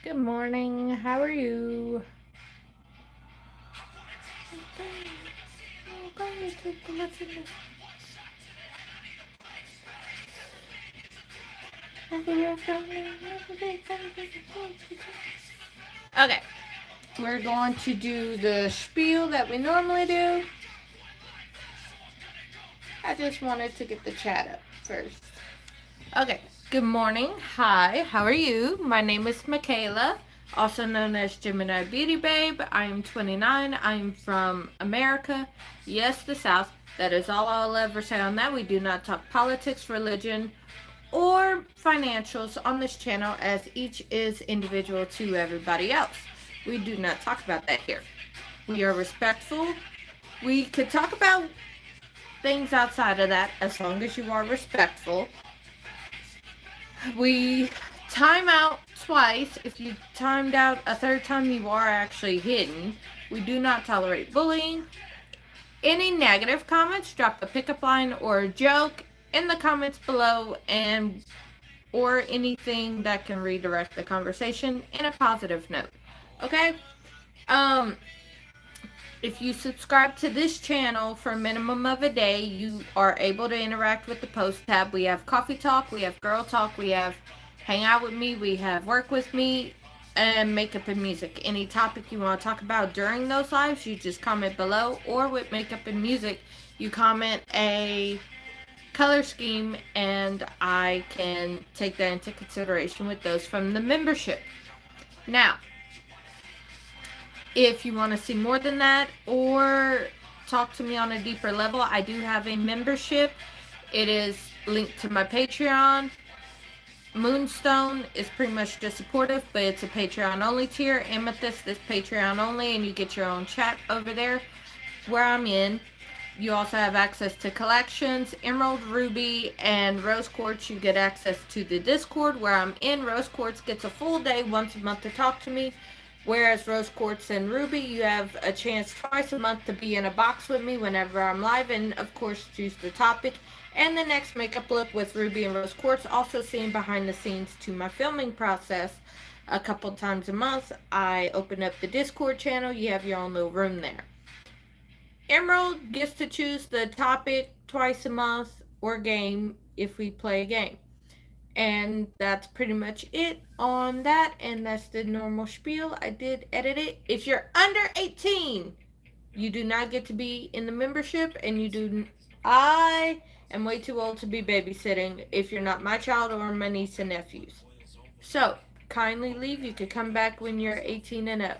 Good morning. How are you? Okay, we're going to do the spiel that we normally do. I just wanted to get the chat up first. Okay, good morning. Hi, how are you? My name is Michaela, also known as Gemini Beauty Babe. I am 29. I am from America. Yes, the South. That is all I'll ever say on that. We do not talk politics, religion, or financials on this channel, as each is individual to everybody else. We do not talk about that here. We are respectful. We could talk about things outside of that as long as you are respectful. We time out twice. If you timed out a third time, you are actually hidden. We do not tolerate bullying. Any negative comments, drop a pickup line or a joke in the comments below, and or anything that can redirect the conversation in a positive note. Okay? If you subscribe to this channel for a minimum of a day, you are able to interact with the post tab. We have coffee talk, we have girl talk, we have hang out with me, we have work with me, and makeup and music. Any topic you want to talk about during those lives, you just comment below, or with makeup and music, you comment a color scheme, and I can take that into consideration with those from the membership. Now, if you want to see more than that or talk to me on a deeper level, I do have a membership. It is linked to my Patreon. Moonstone is pretty much just supportive, but it's a Patreon only tier. Amethyst is Patreon only, and you get your own chat over there where I'm in. You also have access to collections. Emerald, Ruby, and Rose Quartz, you get access to the Discord where I'm in. Rose Quartz gets a full day once a month to talk to me, whereas Rose Quartz and Ruby, you have a chance twice a month to be in a box with me whenever I'm live, and of course choose the topic and the next makeup look with Ruby and Rose Quartz. Also seeing behind the scenes to my filming process a couple times a month. I open up the Discord channel. You have your own little room there. Emerald gets to choose the topic twice a month or game if we play a game. And that's pretty much it on that. And that's the normal spiel. I did edit it. If you're under 18, you do not get to be in the membership, and I am way too old to be babysitting if you're not my child or my niece and nephews. So, kindly leave. You could come back when you're 18 and up.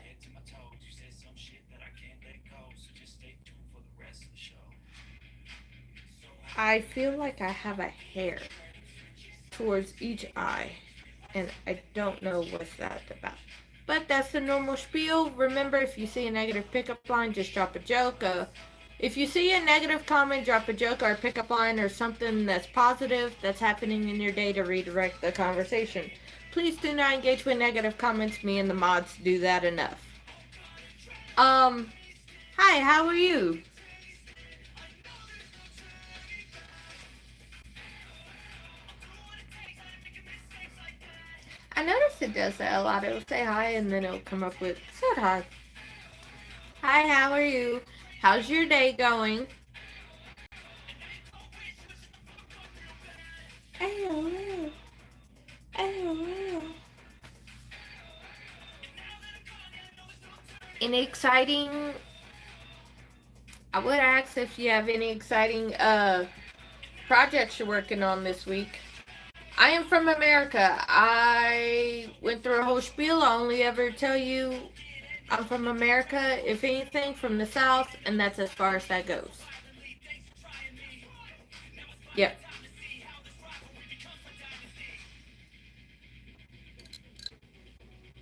I feel like I have a hair towards each eye, and I don't know what's that about. But that's the normal spiel. Remember, if you see a negative pickup line, just drop a joke. If you see a negative comment, drop a joke or a pickup line or something that's positive that's happening in your day to redirect the conversation. Please do not engage with negative comments. Me and the mods do that enough. Hi, how are you? I noticed it does that a lot. It'll say hi and then it'll come up with, said hi. Hi, how are you? How's your day going? Oh, oh. Any exciting, I would ask if you have any exciting projects you're working on this week. I am from America. I went through a whole spiel. I only ever tell you I'm from America, if anything, from the South, and that's as far as that goes. Yep.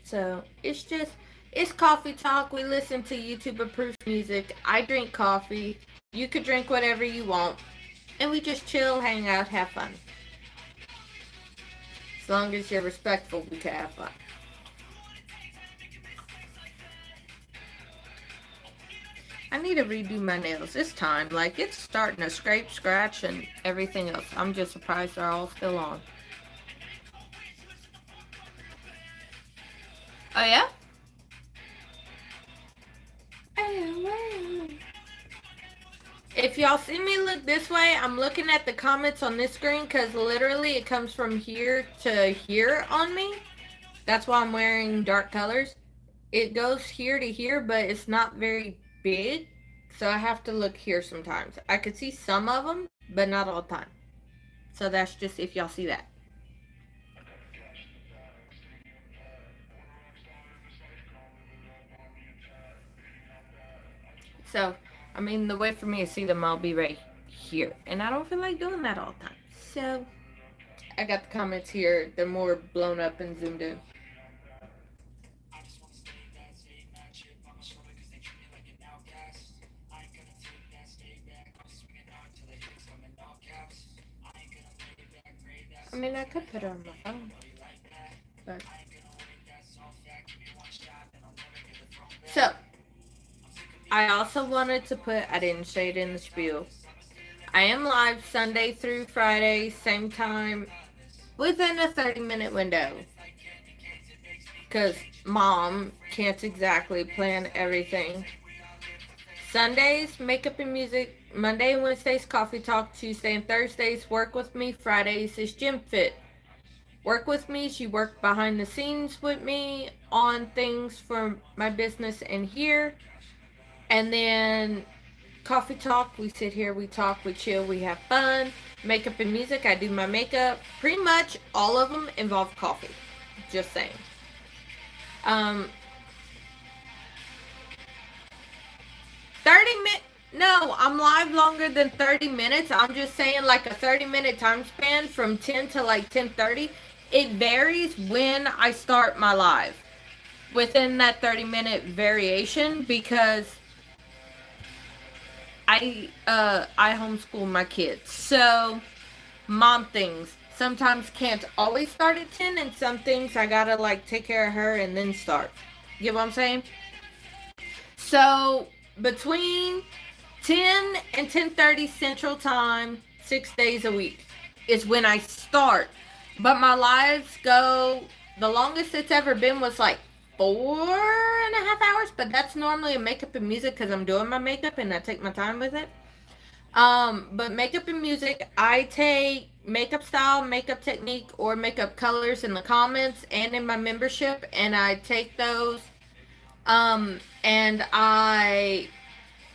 So, it's coffee talk. We listen to YouTube approved music. I drink coffee. You could drink whatever you want. And we just chill, hang out, have fun. As long as you're respectful, we can have fun. I need to redo my nails. It's time. Like, it's starting to scrape, scratch, and everything else. I'm just surprised they're all still on. Oh, yeah? If y'all see me look this way, I'm looking at the comments on this screen because literally it comes from here to here on me. That's why I'm wearing dark colors. It goes here to here, but it's not very big. So I have to look here sometimes. I could see some of them, but not all the time. So that's just if y'all see that. So, I mean, the way for me to see them, I'll be right here. And I don't feel like doing that all the time. So, I got the comments here. They're more blown up and zoomed in. I mean, I could put it on my phone. But. So, I also wanted to put, I didn't say it in the spiel. I am live Sunday through Friday, same time, within a 30-minute window. Because mom can't exactly plan everything. Sundays, makeup and music. Monday and Wednesdays, coffee talk. Tuesday and Thursdays, work with me. Fridays is gym fit. Work with me. She worked behind the scenes with me on things for my business and here. And then coffee talk, we sit here, we talk, we chill, we have fun. Makeup and music, I do my makeup. Pretty much all of them involve coffee. Just saying. 30 minutes. No, I'm live longer than 30 minutes. I'm just saying like a 30-minute time span from 10 to like 10:30. It varies when I start my live. Within that 30-minute variation because I homeschool my kids. So mom things sometimes can't always start at 10 and some things I gotta like take care of her and then start. You get what I'm saying? So between 10 and 10:30 Central Time, 6 days a week is when I start. But my lives go, the longest it's ever been was like 4.5 hours, but that's normally a makeup and music because I'm doing my makeup and I take my time with it. But makeup and music, I take makeup style, makeup technique, or makeup colors in the comments and in my membership, and I take those, and I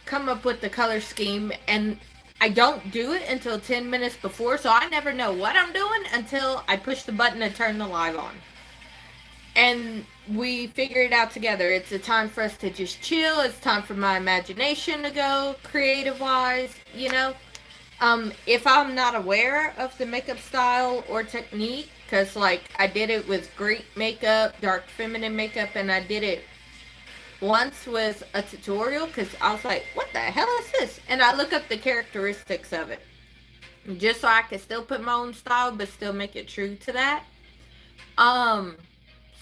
come up with the color scheme, and I don't do it until 10 minutes before, so I never know what I'm doing until I push the button and turn the live on. And we figure it out together. It's a time for us to just chill. It's time for my imagination to go creative-wise, you know. If I'm not aware of the makeup style or technique, because, like, I did it with Greek makeup, dark feminine makeup, and I did it once with a tutorial, because I was like, what the hell is this? And I look up the characteristics of it, just so I can still put my own style, but still make it true to that.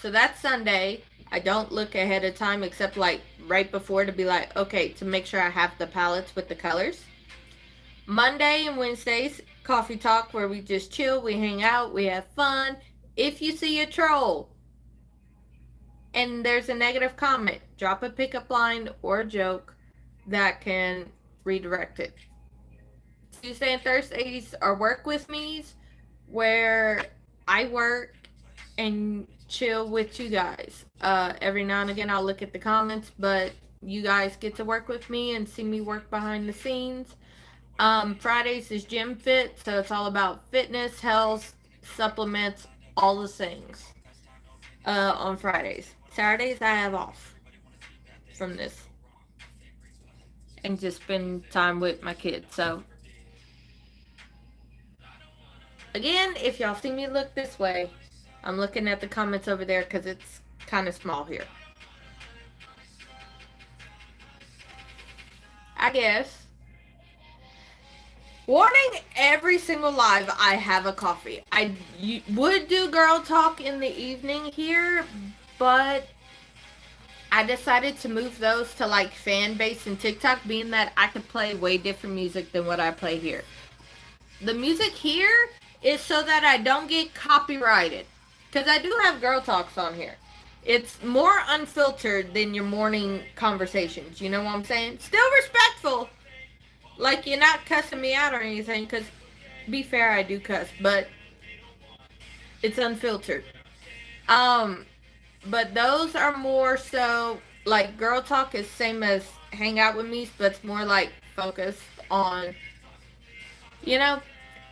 So that's Sunday. I don't look ahead of time except like right before to be like, okay, to make sure I have the palettes with the colors. Monday and Wednesdays, coffee talk where we just chill, we hang out, we have fun. If you see a troll and there's a negative comment, drop a pickup line or a joke that can redirect it. Tuesday and Thursdays are work with me's where I work and chill with you guys. Every now and again I'll look at the comments, but you guys get to work with me and see me work behind the scenes. Fridays is gym fit, so it's all about fitness, health, supplements, all the things. On Fridays. Saturdays I have off from this. And just spend time with my kids. So again, if y'all see me look this way, I'm looking at the comments over there because it's kind of small here. I guess. Warning, every single live I have a coffee. I would do girl talk in the evening here, but I decided to move those to like fan base and TikTok, being that I could play way different music than what I play here. The music here is so that I don't get copyrighted. Because I do have girl talks on here. It's more unfiltered than your morning conversations. You know what I'm saying? Still respectful. Like, you're not cussing me out or anything, because, be fair, I do cuss, but it's unfiltered. Um, but those are more so, like, girl talk is same as hang out with me, but it's more like focused on, you know?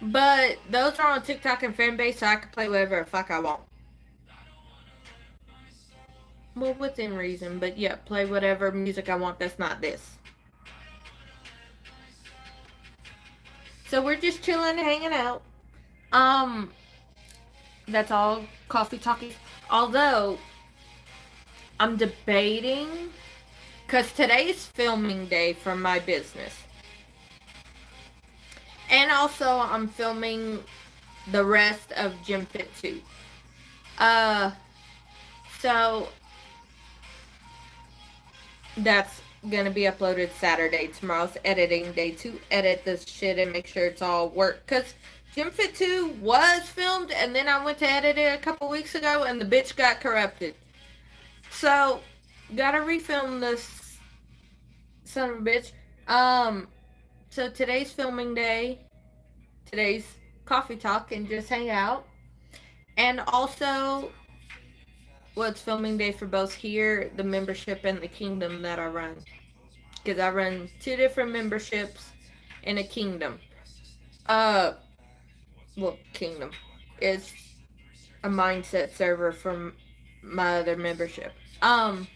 But those are on TikTok and Fanbase, so I can play whatever the fuck I want. Well, within reason, but yeah, play whatever music I want that's not this. So we're just chilling, hanging out. Um, that's all coffee talkies. Although, I'm debating, because today's filming day for my business. And also, I'm filming the rest of Gym Fit 2. So that's gonna be uploaded Saturday. Tomorrow's editing day to edit this shit and make sure it's all work. Cause Gym Fit 2 was filmed and then I went to edit it a couple weeks ago and the bitch got corrupted. So gotta refilm this son of a bitch. So today's filming day. Today's coffee talk and just hang out. And also, well, it's filming day for both here, the membership, and the kingdom that I run. Because I run 2 different memberships in a kingdom. Well, kingdom. It's a mindset server from my other membership. Oh,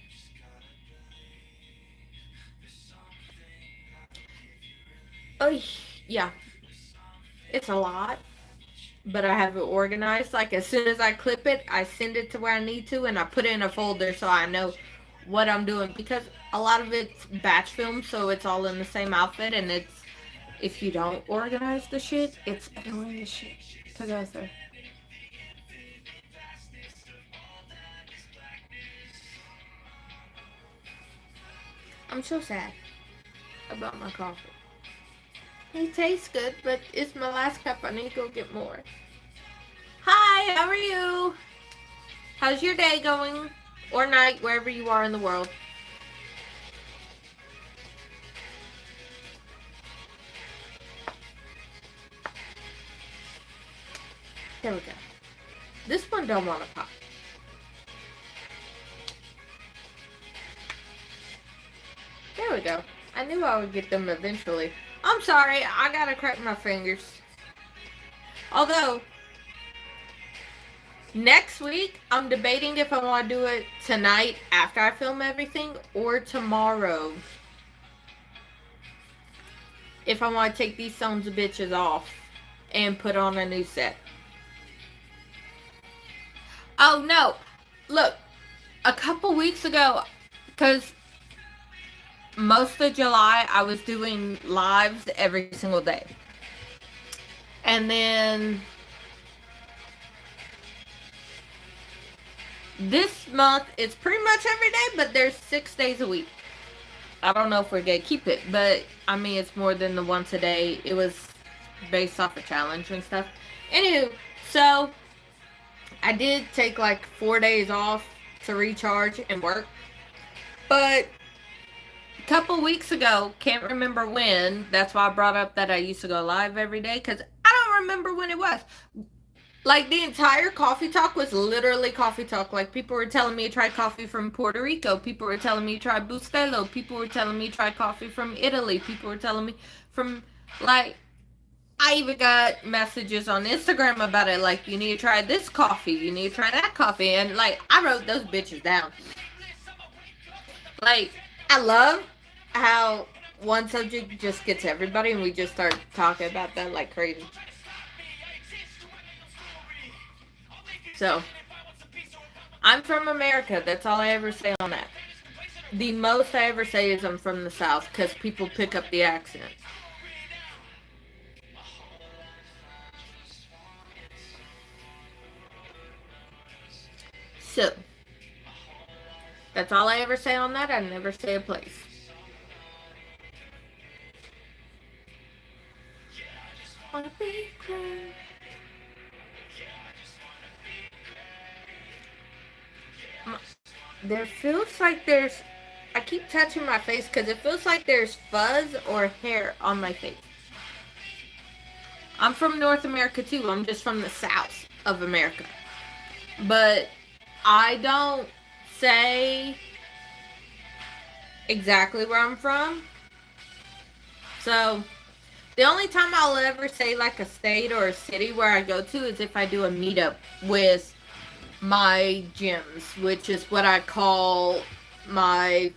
yeah. It's a lot. But I have it organized. Like, as soon as I clip it, I send it to where I need to, and I put it in a folder so I know what I'm doing. Because a lot of it's batch film, so it's all in the same outfit, and it's, if you don't organize the shit, it's annoying as shit to go through. I'm so sad about my coffee. It tastes good, but it's my last cup. I need to go get more. Hi, how are you? How's your day going? Or night, wherever you are in the world. There we go. This one don't want to pop. There we go. I knew I would get them eventually. I'm sorry, I gotta crack my fingers. Although, next week, I'm debating if I want to do it tonight after I film everything or tomorrow. If I want to take these sons of bitches off and put on a new set. Oh no, look, a couple weeks ago, because most of July I was doing lives every single day. And then this month it's pretty much every day, but there's 6 days a week. I don't know if we're gonna keep it, but I mean it's more than the once a day. It was based off a challenge and stuff. Anywho, so I did take like 4 days off to recharge and work. But a couple weeks ago, can't remember when, that's why I brought up that I used to go live every day, because I don't remember when it was. Like, the entire coffee talk was literally coffee talk. Like, people were telling me to try coffee from Puerto Rico. People were telling me to try Bustelo. People were telling me to try coffee from Italy. People were telling me from, like, I even got messages on Instagram about it. Like, you need to try this coffee. You need to try that coffee. And, like, I wrote those bitches down. Like, I love how one subject just gets everybody and we just start talking about that like crazy. So, I'm from America. That's all I ever say on that. The most I ever say is I'm from the South because people pick up the accent. So, that's all I ever say on that. I never say a place. Wanna be great. There feels like there's. I keep touching my face because it feels like there's fuzz or hair on my face. I'm from North America too. I'm just from the south of America. But I don't say exactly where I'm from. So the only time I'll ever say like a state or a city where I go to is if I do a meetup with my gyms, which is what I call my.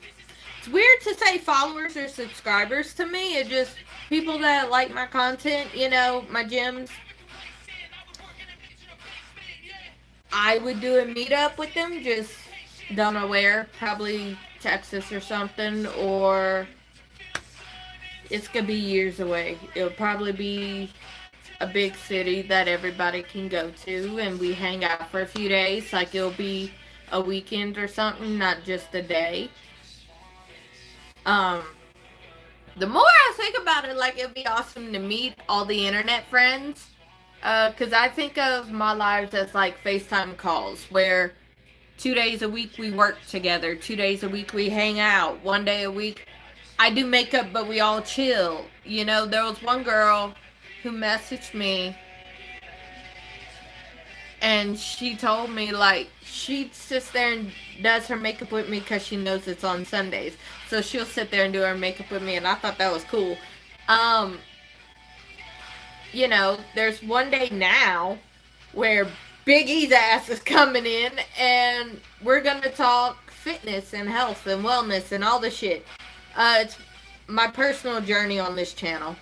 It's weird to say followers or subscribers to me. It just people that like my content, my gyms. I would do a meetup with them, just don't know where, probably Texas or something, or it's gonna be years away. It'll probably be a big city that everybody can go to, and we hang out for a few days. Like it'll be a weekend or something, not just a day. Um, the more I think about it, like it'd be awesome to meet all the internet friends. Cause I think of my lives as like FaceTime calls where 2 days a week we work together, 2 days a week we hang out, one day a week I do makeup, but we all chill. There was one girl who messaged me and she told me like she sits there and does her makeup with me because she knows it's on Sundays. So she'll sit there and do her makeup with me, and I thought that was cool. Um, there's one day now where Big E's ass is coming in and we're gonna talk fitness and health and wellness and all the shit. It's my personal journey on this channel.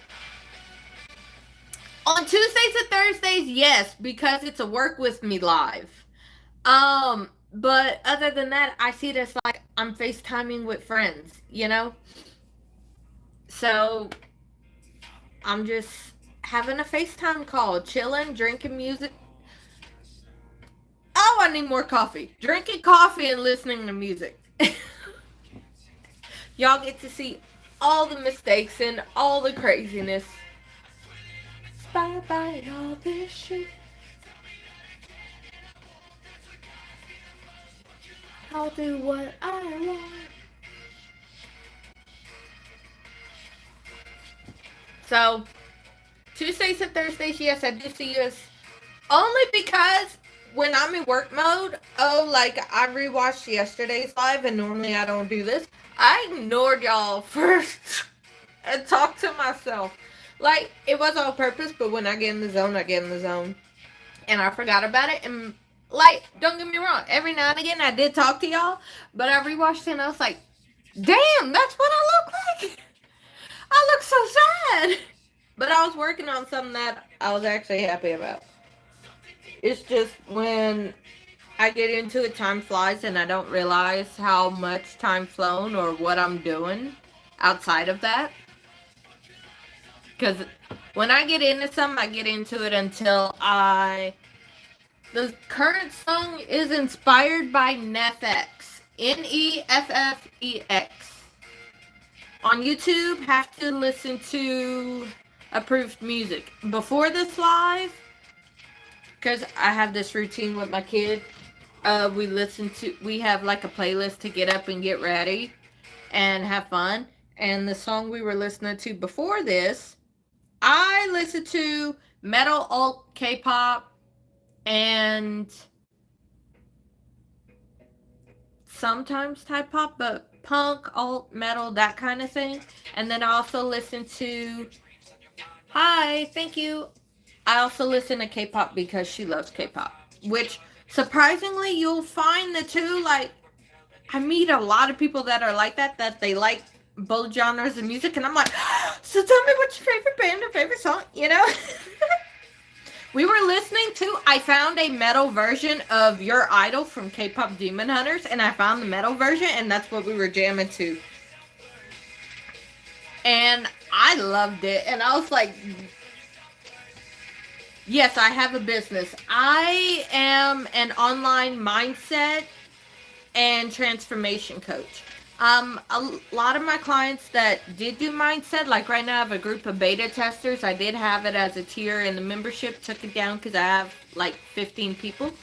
On Tuesdays and Thursdays, yes, because it's a work with me live. But other than that, I see it as like I'm FaceTiming with friends, So I'm just having a FaceTime call, chilling, drinking music. Oh, I need more coffee. Drinking coffee and listening to music. Y'all get to see all the mistakes and all the craziness. Inspired by all this shit. I'll do what I want. So, Tuesdays and Thursdays, yes, I do see you as only because when I'm in work mode, like I rewatched yesterday's live, and normally I don't do this. I ignored y'all first and talked to myself. Like, it was on purpose, but when I get in the zone, I get in the zone. And I forgot about it. And, like, don't get me wrong, every now and again I did talk to y'all, but I rewatched it and I was like, damn, that's what I look like. I look so sad. But I was working on something that I was actually happy about. It's just when I get into it, time flies, and I don't realize how much time flown or what I'm doing outside of that. Because when I get into something, I get into it until the current song is inspired by Neffex. Neffex. On YouTube, have to listen to approved music. Before this live, because I have this routine with my kid, we have like a playlist to get up and get ready and have fun. And the song we were listening to before this, I listened to metal, alt, K-pop, and sometimes type pop, but punk, alt, metal, that kind of thing. And then I also listen to, hi, thank you. I also listen to K-pop because she loves K-pop, which surprisingly you'll find the two, like, I meet a lot of people that are like that they like both genres of music, and I'm like, so tell me what's your favorite band or favorite song, We were listening to, I found a metal version of Your Idol from K-Pop Demon Hunters, and I found the metal version, and that's what we were jamming to. And I loved it, and I was like, yes, I have a business. I am an online mindset and transformation coach. A lot of my clients that did do mindset, like right now I have a group of beta testers. I did have it as a tier in the membership, took it down because I have like 15 people.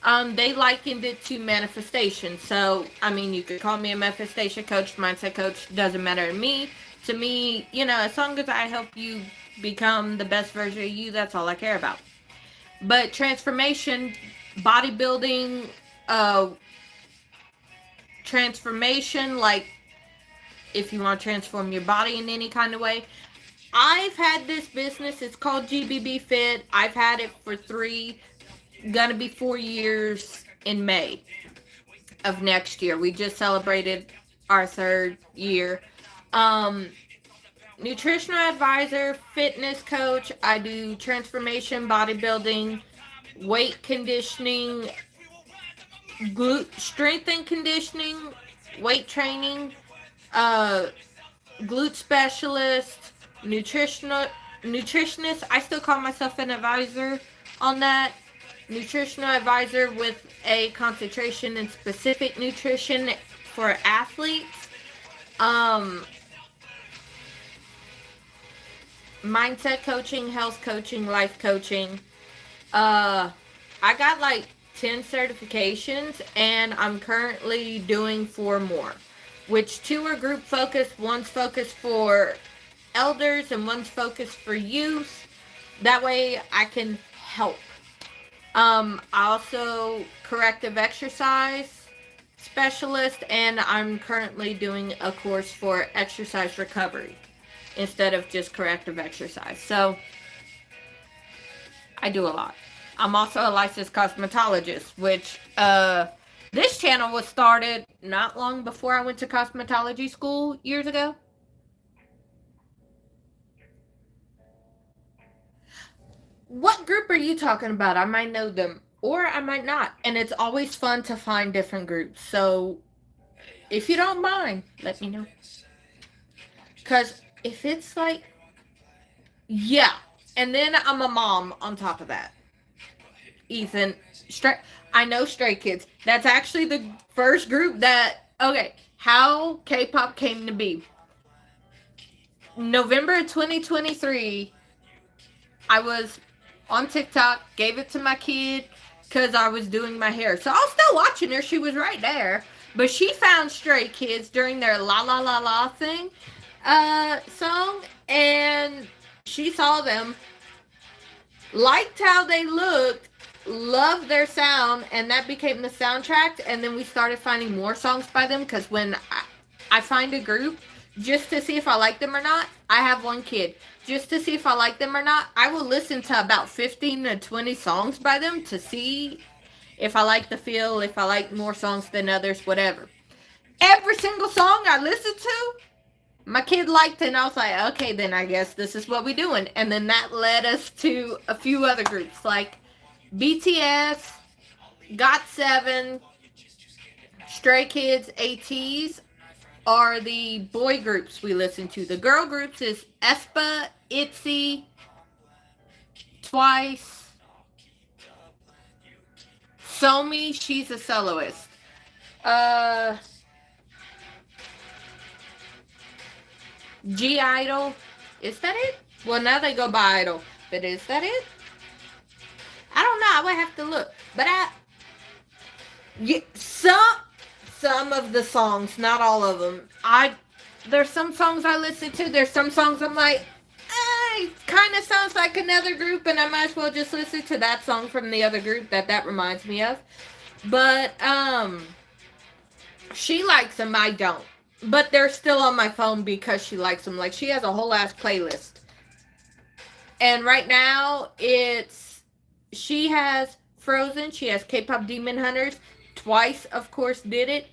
They likened it to manifestation. So, I mean, you could call me a manifestation coach, mindset coach, doesn't matter to me. To me, as long as I help you become the best version of you, that's all I care about. But transformation, bodybuilding, uh, transformation, like if you want to transform your body in any kind of way. I've had this business. It's called GBB Fit. I've had it for gonna be 4 years in May of next year. We just celebrated our 3rd year. Um, Nutritional advisor, fitness coach. I do transformation, bodybuilding, weight conditioning, strength and conditioning, weight training, uh, glute specialist, nutritionist. I still call myself an advisor on that. Nutritional advisor with a concentration in specific nutrition for athletes. Mindset coaching, health coaching, life coaching. I got like 10 certifications, and I'm currently doing 4 more, which 2 are group focused, one's focused for elders, and one's focused for youth. That way I can help. I also corrective exercise specialist, and I'm currently doing a course for exercise recovery instead of just corrective exercise. So I do a lot. I'm also a licensed cosmetologist, which this channel was started not long before I went to cosmetology school years ago. What group are you talking about? I might know them, or I might not. And it's always fun to find different groups. So if you don't mind, let me know. Because if it's like, yeah. And then I'm a mom on top of that. Ethan, I know Stray Kids. That's actually the first group that, okay, how K-pop came to be. November 2023, I was on TikTok, gave it to my kid because I was doing my hair. So I was still watching her. She was right there. But she found Stray Kids during their La La La La thing song, and she saw them, liked how they looked, loved their sound, and that became the soundtrack. And then we started finding more songs by them, because when I find a group just to see if I like them or not, I have one kid. Just to see if I like them or not, I will listen to about 15 to 20 songs by them to see if I like the feel, if I like more songs than others, whatever. Every single song I listened to, my kid liked it, and I was like, okay, then I guess this is what we're doing. And then that led us to a few other groups, like BTS, GOT7, Stray Kids, ATEEZ are the boy groups we listen to. The girl groups is aespa, ITZY, Twice, Somi, she's a soloist. G-Idol, is that it? Well, now they go by Idol, but is that it? I don't know. I would have to look, but some of the songs, not all of them. There's some songs I listen to. There's some songs I'm like, it kind of sounds like another group, and I might as well just listen to that song from the other group that reminds me of. But she likes them, I don't. But they're still on my phone because she likes them. Like, she has a whole ass playlist. And right now, she has Frozen, she has K-pop Demon Hunters, Twice, of course, did it.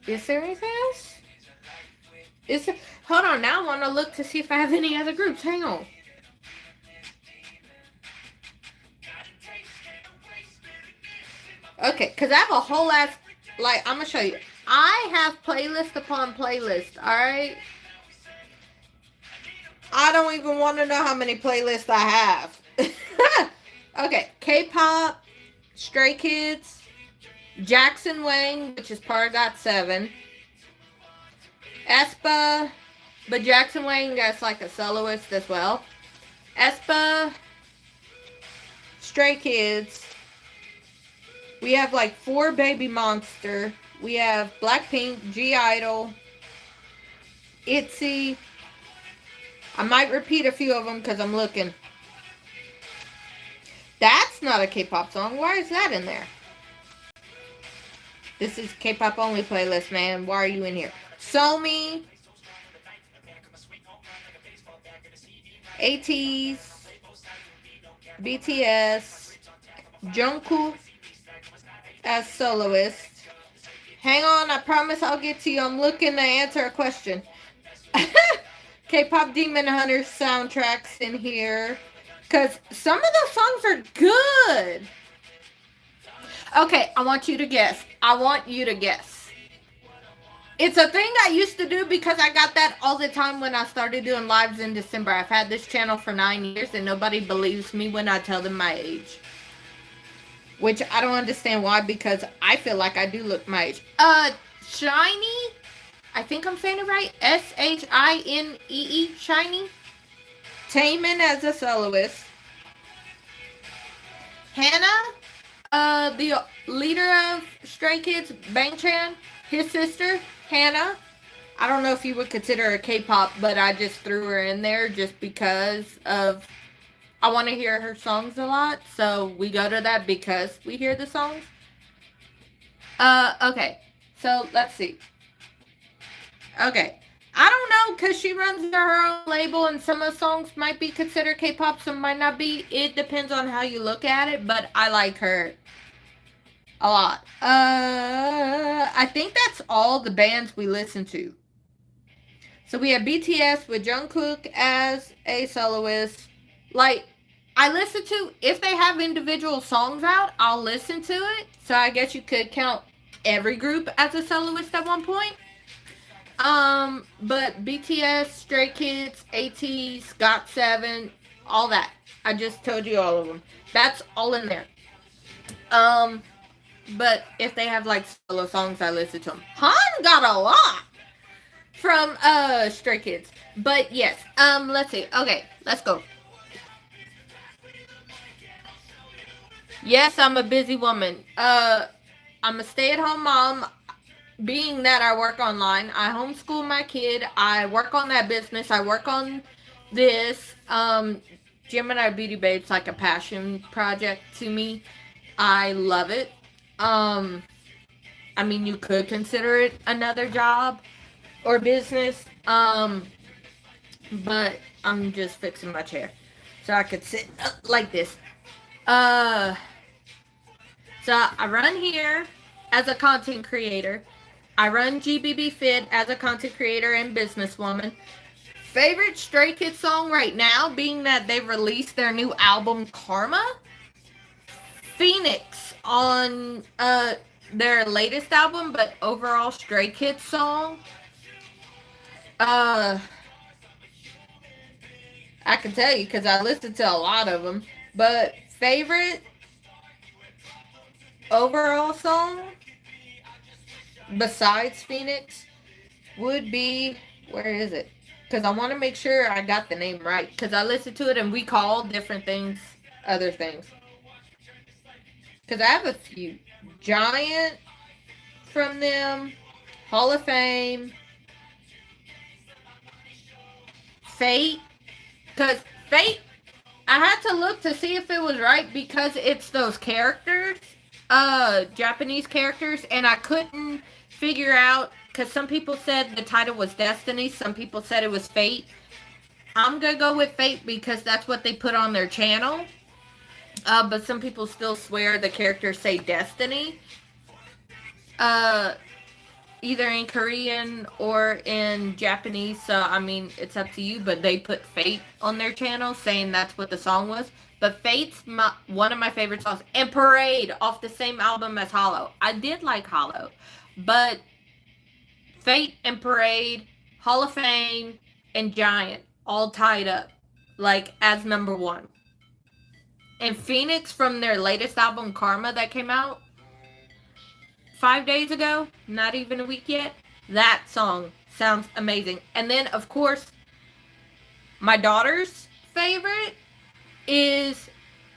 Is there anything else? Hold on, now I want to look to see if I have any other groups. Hang on. Okay, because I have a whole ass, like, I'm going to show you. I have playlist upon playlist, alright? I don't even want to know how many playlists I have. Okay, K-pop, Stray Kids, Jackson Wang, which is part of GOT7, aespa, But Jackson Wang, that's like a soloist as well. aespa, Stray Kids. We have like 4 Baby Monster. We have Blackpink, G-Idol, ITZY. I might repeat a few of them because I'm looking. That's not a K-pop song. Why is that in there? This is K-pop only playlist, man. Why are you in here? Somi, ATEEZ, BTS, Jungkook as soloist. Hang on, I promise I'll get to you. I'm looking to answer a question. K-pop Demon Hunters soundtracks in here. Because some of those songs are good. Okay, I want you to guess. It's a thing I used to do because I got that all the time when I started doing lives in December. I've had this channel for 9 years and nobody believes me when I tell them my age. Which I don't understand why, because I feel like I do look my age. SHINee? I think I'm saying it right. SHINEE, SHINee. Taemin as a soloist. Hannah, the leader of Stray Kids, Bangchan, his sister, Hannah. I don't know if you would consider her K-pop, but I just threw her in there just because of I want to hear her songs a lot. So we go to that because we hear the songs. Okay. So let's see. Okay. I don't know, because she runs her own label and some of the songs might be considered K-pop, some might not be. It depends on how you look at it, but I like her a lot. I think that's all the bands we listen to. So we have BTS with Jungkook as a soloist. Like, I listen to, if they have individual songs out, I'll listen to it. So I guess you could count every group as a soloist at one point. But BTS, Stray Kids, ATEEZ, GOT7, all that. I just told you all of them. That's all in there. But if they have like solo songs, I listen to them. Han got a lot from Stray Kids. But yes, let's see. Okay, let's go. Yes, I'm a busy woman. I'm a stay-at-home mom. Being that I work online, I homeschool my kid. I work on that business. I work on this. Gemini Beauty Babe's like a passion project to me. I love it. I mean, you could consider it another job or business. But I'm just fixing my chair so I could sit like this. So I run here as a content creator. I run GBB Fit as a content creator and businesswoman. Favorite Stray Kids song right now, being that they've released their new album, Karma. Phoenix on their latest album, but overall Stray Kids song. I can tell you because I listened to a lot of them. But favorite overall song besides Phoenix would be, where is it? Because I want to make sure I got the name right. Because I listened to it and we call different things other things. Because I have a few. Giant from them. Hall of Fame. Fate. Because Fate, I had to look to see if it was right because it's those characters. Japanese characters. And I couldn't figure out, because some people said the title was Destiny, some people said it was Fate. I'm gonna go with Fate because that's what they put on their channel. But some people still swear the characters say Destiny. Either in Korean or in Japanese. So, I mean, it's up to you. But they put Fate on their channel saying that's what the song was. But Fate's one of my favorite songs. And Parade off the same album as Hollow. I did like Hollow. But Fate and Parade, Hall of Fame, and Giant all tied up, like, as number one. And Phoenix from their latest album, Karma, that came out 5 days ago, not even a week yet, that song Sounds amazing. And then, of course, my daughter's favorite is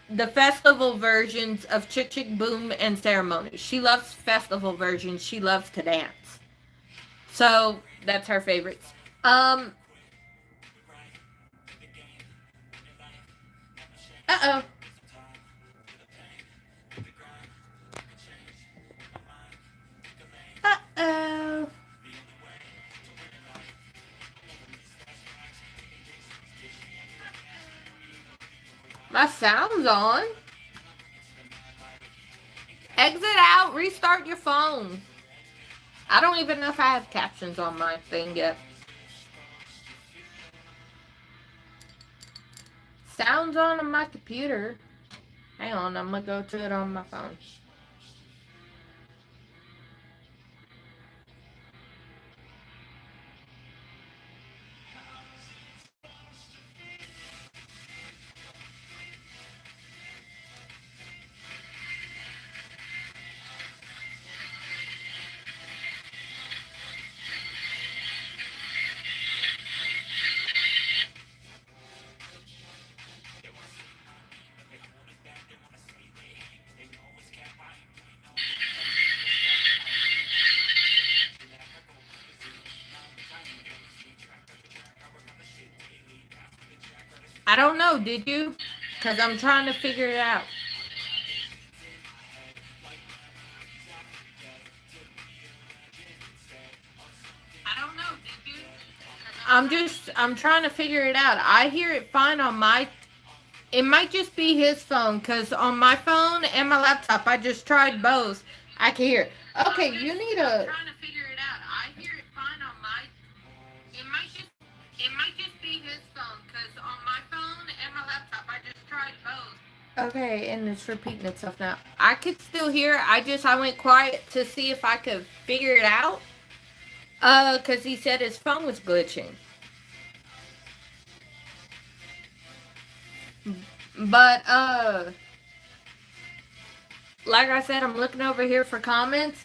the festival versions of Chick Chick Boom and Ceremony. She loves festival versions. She loves to dance. So that's her favorites. Uh-oh. Uh-oh. My sound's on. Exit out, restart your phone. I don't even know if I have captions on my thing yet. Sound's on my computer. Hang on, I'm gonna go to it on my phone. I don't know, did you? Because I'm trying to figure it out. I don't know, did you? I'm trying to figure it out. I hear it fine on my, it might just be his phone, because on my phone and my laptop, I just tried both. I can hear it. Okay, you need a, I'm trying to figure it out. I hear it fine on my, it might just be his phone, because on my phone and my laptop, I just tried both. Okay, and it's repeating itself now. I could still hear it. I went quiet to see if I could figure it out. Because he said his phone was glitching. But, like I said, I'm looking over here for comments.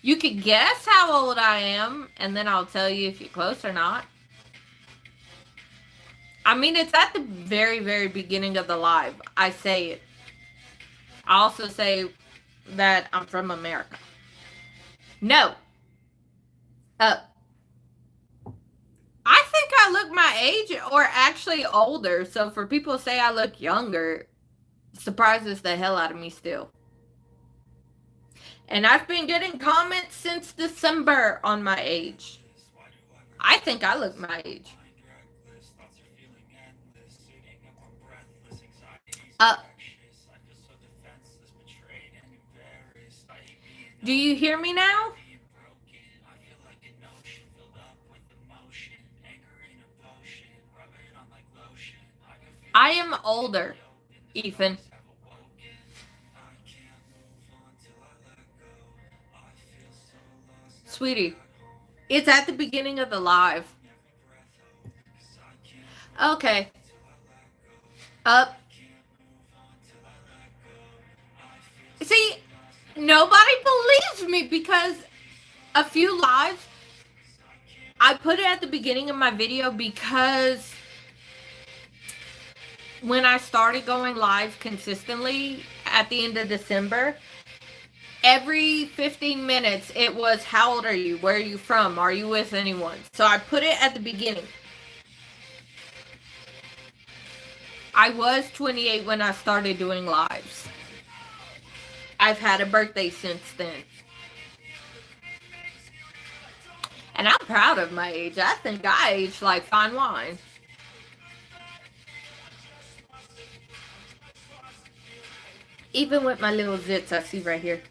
You could guess how old I am, and then I'll tell you if you're close or not. I mean, it's at the very, very beginning of the live. I say it. I also say that I'm from America. No. I think I look my age or actually older. So for people to say I look younger, surprises the hell out of me still. And I've been getting comments since December on my age. I think I look my age. Do you hear me now? I am older, Ethan. Sweetie, it's at the beginning of the live. Okay. Up. See, nobody believes me because a few lives, I put it at the beginning of my video because when I started going live consistently at the end of December, every 15 minutes it was, how old are you? Where are you from? Are you with anyone? So I put it at the beginning. I was 28 when I started doing lives. I've had a birthday since then. And I'm proud of my age. I think I aged like fine wine. Even with my little zits I see right here.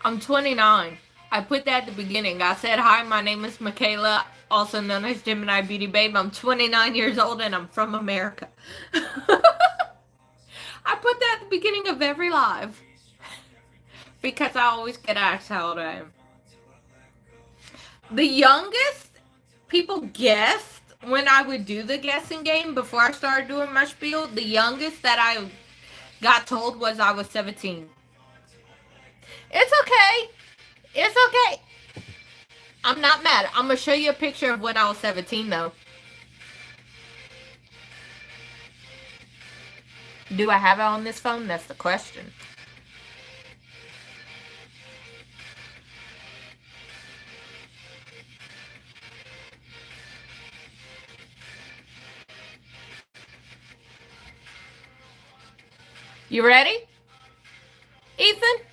I'm 29. I put that at the beginning. I said, hi, my name is Michaela, also known as Gemini Beauty Babe. I'm 29 years old and I'm from America. I put that at the beginning of every live. Because I always get asked how old I am. The youngest people guessed when I would do the guessing game before I started doing my spiel, the youngest that I got told was I was 17. It's okay. It's okay. I'm not mad. I'm gonna show you a picture of when I was 17 though. Do I have it on this phone? That's the question. You ready? Ethan?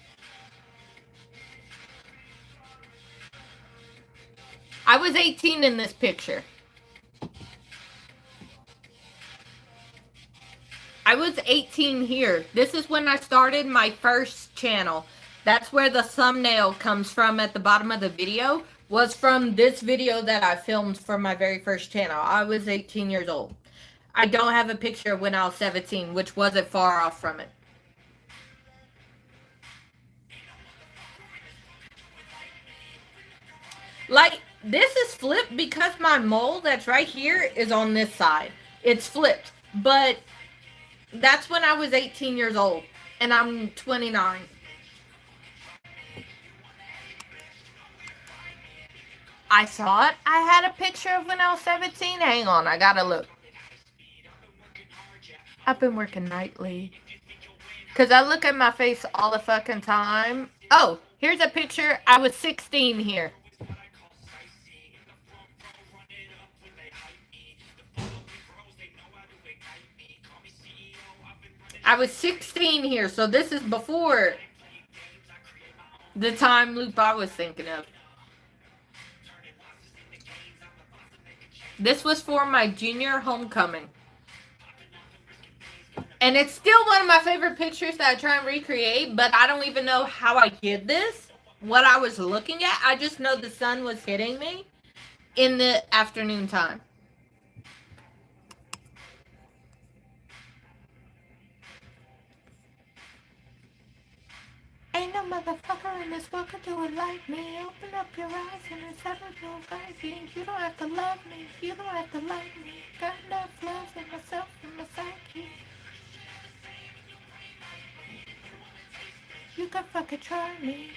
I was 18 in this picture. I was 18 here. This is when I started my first channel. That's where the thumbnail comes from at the bottom of the video. Was from this video that I filmed for my very first channel. I was 18 years old. I don't have a picture when I was 17, which wasn't far off from it. Like, this is flipped because my mole that's right here is on this side. It's flipped. But that's when I was 18 years old. And I'm 29. I thought I had a picture of when I was 17. Hang on, I gotta look. I've been working nightly. Because I look at my face all the fucking time. Oh, here's a picture. I was 16 here. I was 16 here, so this is before the time loop I was thinking of. This was for my junior homecoming. And it's still one of my favorite pictures that I try and recreate, but I don't even know how I did this, what I was looking at. I just know the sun was hitting me in the afternoon time. Ain't no motherfucker in this world could do it like me. Open up your eyes and accept your rising. You don't have to love me, you don't have to like me. Got enough love in myself and my psyche. You can fucking try me.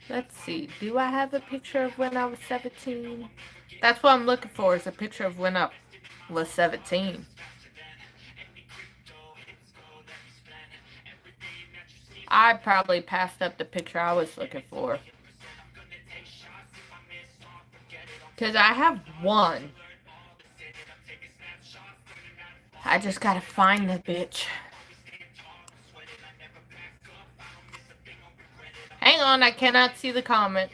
Let's see. Do I have a picture of when I was 17? That's what I'm looking for, is a picture of when I was 17. I probably passed up the picture I was looking for. Because I have one. I just gotta find the bitch. Hang on, I cannot see the comments.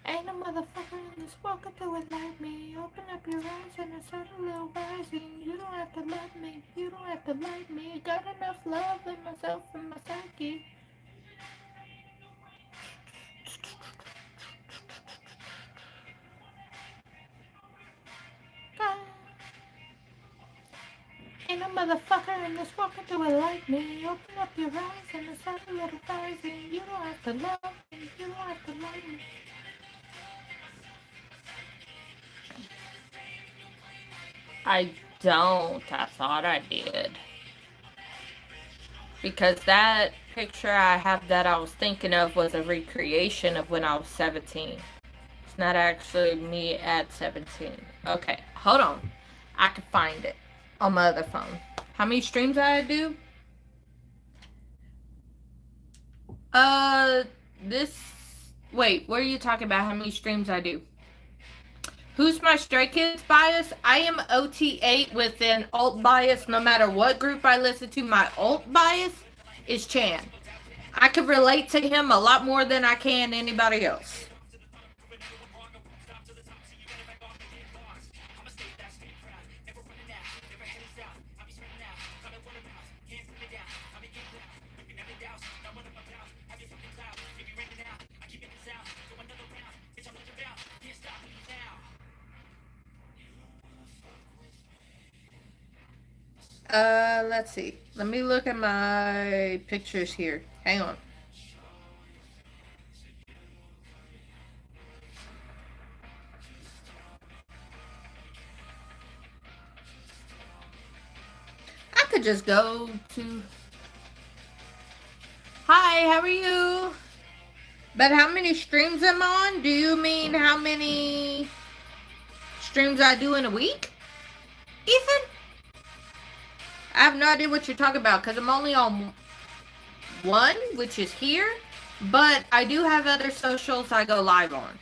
Ain't no motherfucker in this world could do it like me. Open up your eyes and start a little rising. You don't have to love me, you don't have to like me. Got enough love in myself and my psyche. Ain't no motherfucker in this world could do it like me. Open up your eyes and start a little rising. You don't have to love me, you don't have to like me. I don't. I thought I did. Because that picture I have that I was thinking of was a recreation of when I was 17. It's not actually me at 17. Okay, hold on. I can find it on my other phone. How many streams I do? Wait, what are you talking about? How many streams I do? Who's my Stray Kids bias? I am OT8 with an alt bias. No matter what group I listen to, my alt bias is Chan. I could relate to him a lot more than I can anybody else. Let's see. Let me look at my pictures here. Hang on. could just go to... Hi, how are you? But how many streams I'm on? Do you mean how many streams I do in a week? Ethan? I have no idea what you're talking about because I'm only on one, which is here. But I do have other socials I go live on.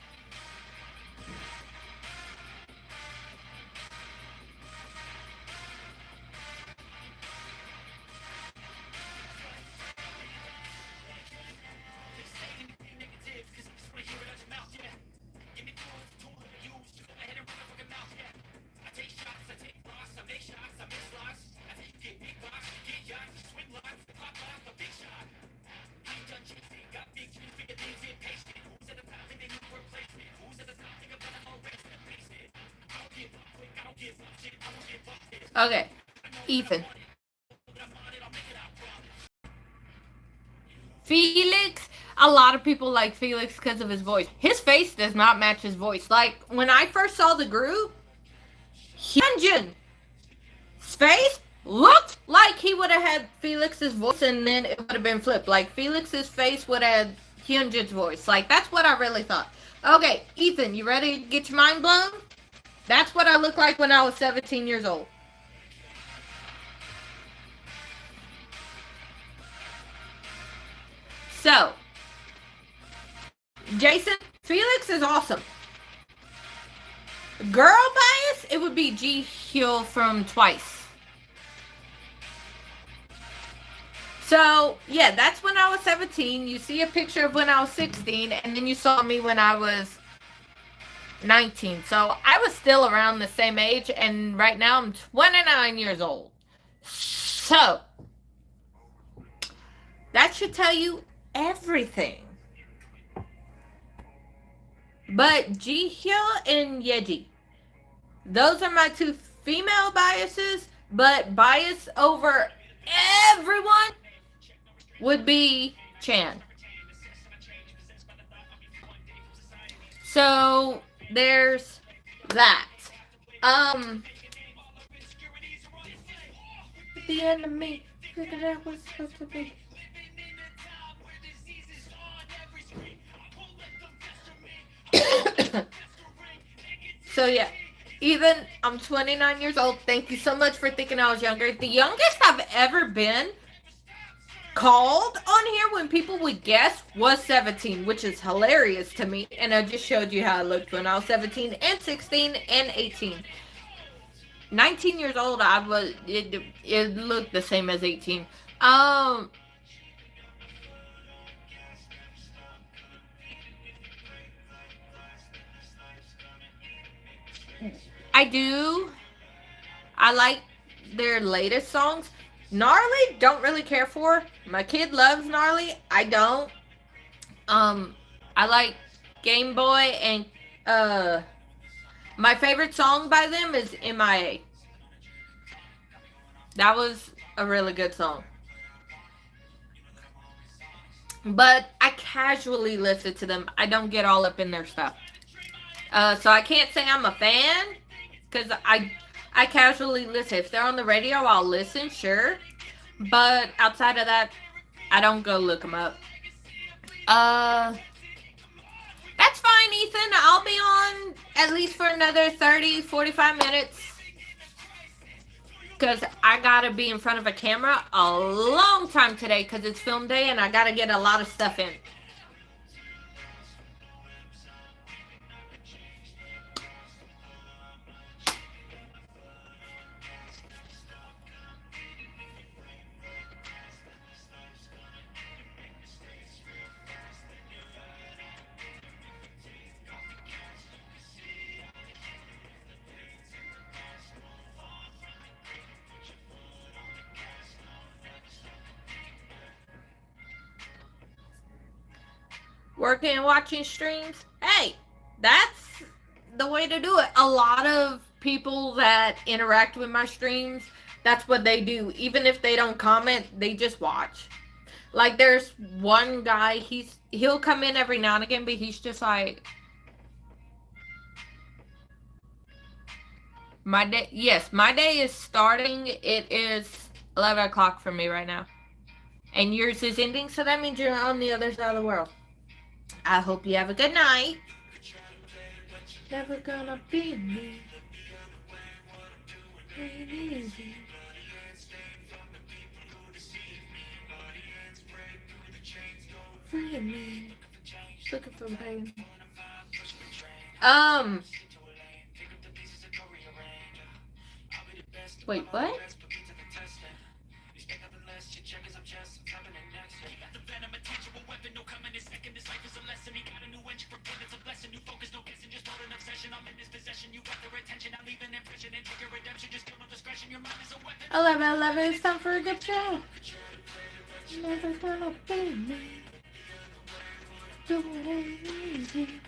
Okay, Ethan. Felix, a lot of people like Felix because of his voice. His face does not match his voice. Like, when I first saw the group, Hyunjin's face looked like he would have had Felix's voice and then it would have been flipped. Like, Felix's face would have had Hyunjin's voice. Like, that's what I really thought. Okay, Ethan, you ready to get your mind blown? That's what I looked like when I was 17 years old. So, Jason, Felix is awesome. Girl bias, it would be Jihyo from Twice. So, yeah, that's when I was 17. You see a picture of when I was 16, and then you saw me when I was 19. So, I was still around the same age, and right now I'm 29 years old. So, that should tell you everything. But Jihyo and Yeji, those are my two female biases, but bias over everyone would be Chan. So there's that. The enemy figured out what's supposed to be. So yeah, even I'm 29 years old. Thank you so much for thinking I was younger. The youngest I've ever been called on here when people would guess was 17, which is hilarious to me. And I just showed you how I looked when I was 17 and 16 and 18. 19 years old, it looked the same as 18. I do. I like their latest songs. Gnarly, don't really care for. My kid loves Gnarly. I don't. I like Game Boy and my favorite song by them is MIA. That was a really good song. But I casually listen to them. I don't get all up in their stuff. So I can't say I'm a fan because I casually listen. If they're on the radio, I'll listen, sure. But outside of that, I don't go look them up. That's fine, Ethan. I'll be on at least for another 30, 45 minutes. Because I gotta be in front of a camera a long time today because it's film day and I gotta get a lot of stuff in. Working and watching streams, hey, that's the way to do it. A lot of people that interact with my streams, that's what they do. Even if they don't comment, they just watch. Like there's one guy, he'll come in every now and again, but he's just like, my day, yes, my day is starting. It is 11 o'clock for me right now. And yours is ending, so that means you're on the other side of the world. I hope you have a good night. Never gonna be me. Easy. Free me. Looking for pain. Wait, what? I love it. It's time for a good show. Never gonna be me. Do it easy.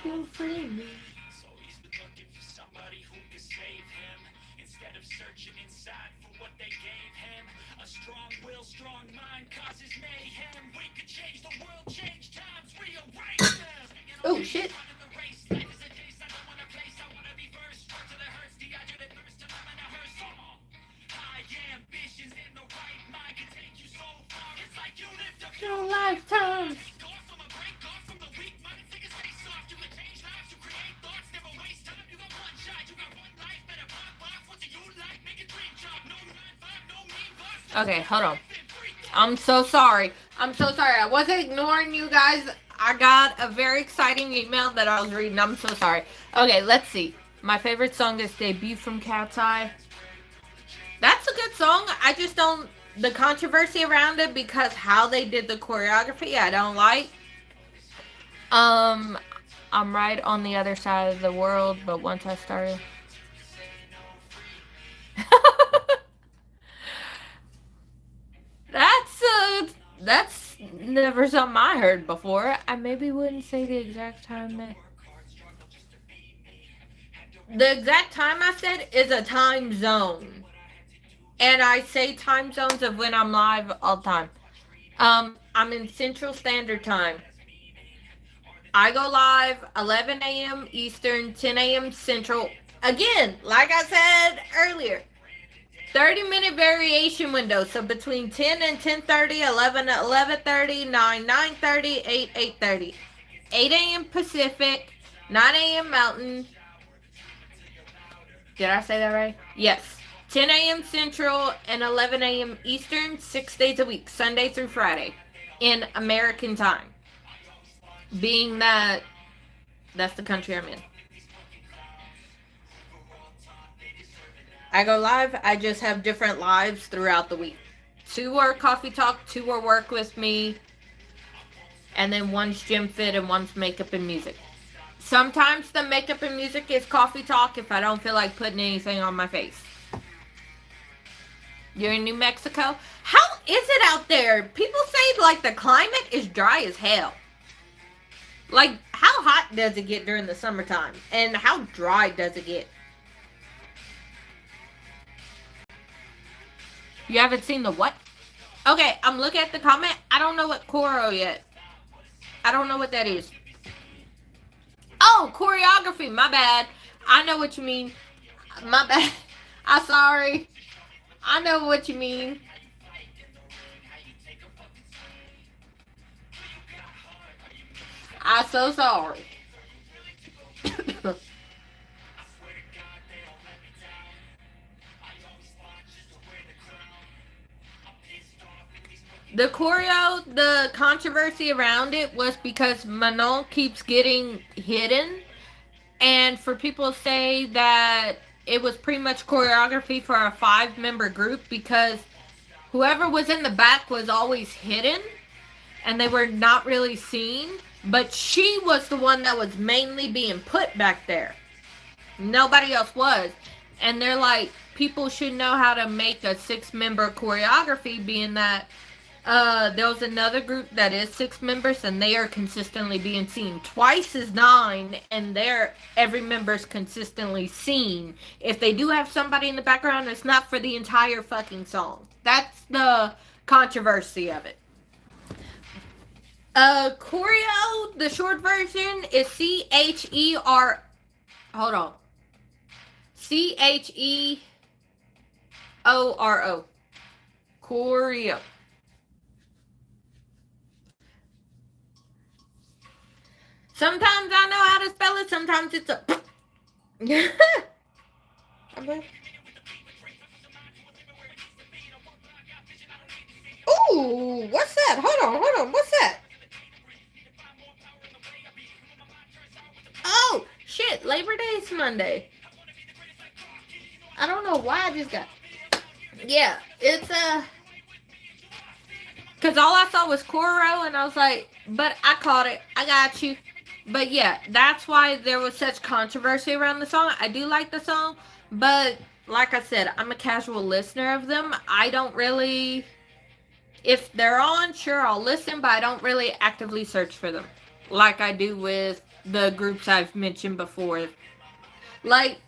Still free me. Oh shit. Your lifetime. Okay, hold on. I'm so sorry. I wasn't ignoring you guys. I got a very exciting email that I was reading. I'm so sorry. Okay, let's see. My favorite song is Debut from Cat's Eye. That's a good song. I just don't... The controversy around it because how they did the choreography, I don't like. I'm right on the other side of the world, but once I started... That's never something I heard before. I maybe wouldn't say the exact time that... The exact time I said is a time zone. And I say time zones of when I'm live all the time. I'm in Central Standard Time. I go live 11 a.m. Eastern, 10 a.m. Central. Again, like I said earlier, 30-minute variation window. So between 10 and 10:30, 11 at 11:30, 9, 9:30, 8, 8:30. 8 a.m. Pacific, 9 a.m. Mountain. Did I say that right? Yes. 10 a.m. Central and 11 a.m. Eastern, 6 days a week, Sunday through Friday, in American time. Being that that's the country I'm in. I go live. I just have different lives throughout the week. 2 are coffee talk, 2 are work with me, and then 1's gym fit and 1's makeup and music. Sometimes the makeup and music is coffee talk if I don't feel like putting anything on my face. You're in New Mexico? How is it out there? People say like the climate is dry as hell. Like, how hot does it get during the summertime? And how dry does it get? You haven't seen the what? Okay, I'm looking at the comment. I don't know what choreo yet. I don't know what that is. Oh, choreography. My bad. I know what you mean. My bad. I'm sorry. I know what you mean. I'm so sorry. The choreo, the controversy around it was because Manon keeps getting hidden. And for people to say that it was pretty much choreography for a 5-member group because whoever was in the back was always hidden and they were not really seen. But she was the one that was mainly being put back there. Nobody else was. And they're like, people should know how to make a 6-member choreography, being that There was another group that is 6 members, and they are consistently being seen. Twice is 9, and every member is consistently seen. If they do have somebody in the background, it's not for the entire fucking song. That's the controversy of it. Choreo, the short version is C-H-E-R. Hold on. C-H-E-O-R-O. Choreo. Sometimes I know how to spell it. Sometimes it's a. Ooh, what's that? Hold on. What's that? Oh, shit. Labor Day is Monday. I don't know why I just got. Yeah, it's because all I saw was Coro, and I was like, but I caught it. I got you. But yeah, that's why there was such controversy around the song. I do like the song, but like I said, I'm a casual listener of them. I don't really, if they're on, sure, I'll listen, but I don't really actively search for them like I do with the groups I've mentioned before. Like,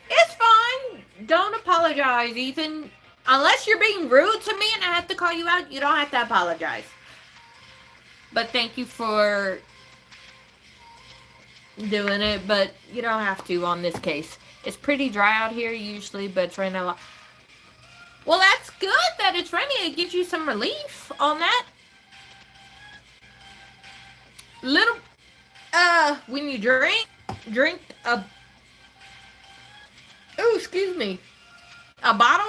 it's fine. Don't apologize, Ethan. Unless you're being rude to me and I have to call you out, you don't have to apologize. But thank you for doing it, but you don't have to on this case. It's pretty dry out here usually, but it's raining a lot. Well, that's good that it's raining. It gives you some relief on that. Little, when you drink a, oh, excuse me, a bottle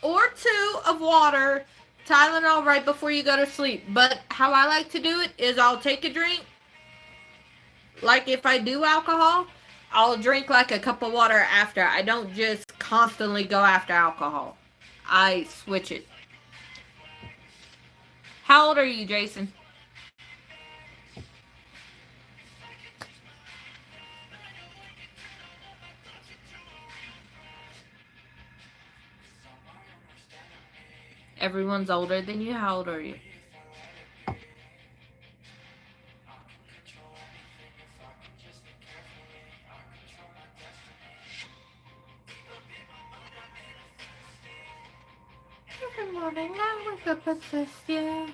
or 2 of water, Tylenol right before you go to sleep. But how I like to do it is I'll take a drink. Like if I do alcohol, I'll drink like a cup of water after. I don't just constantly go after alcohol. I switch it. How old are you, Jason? Everyone's older than you. How old are you? Good morning. I wake up at 6, yeah.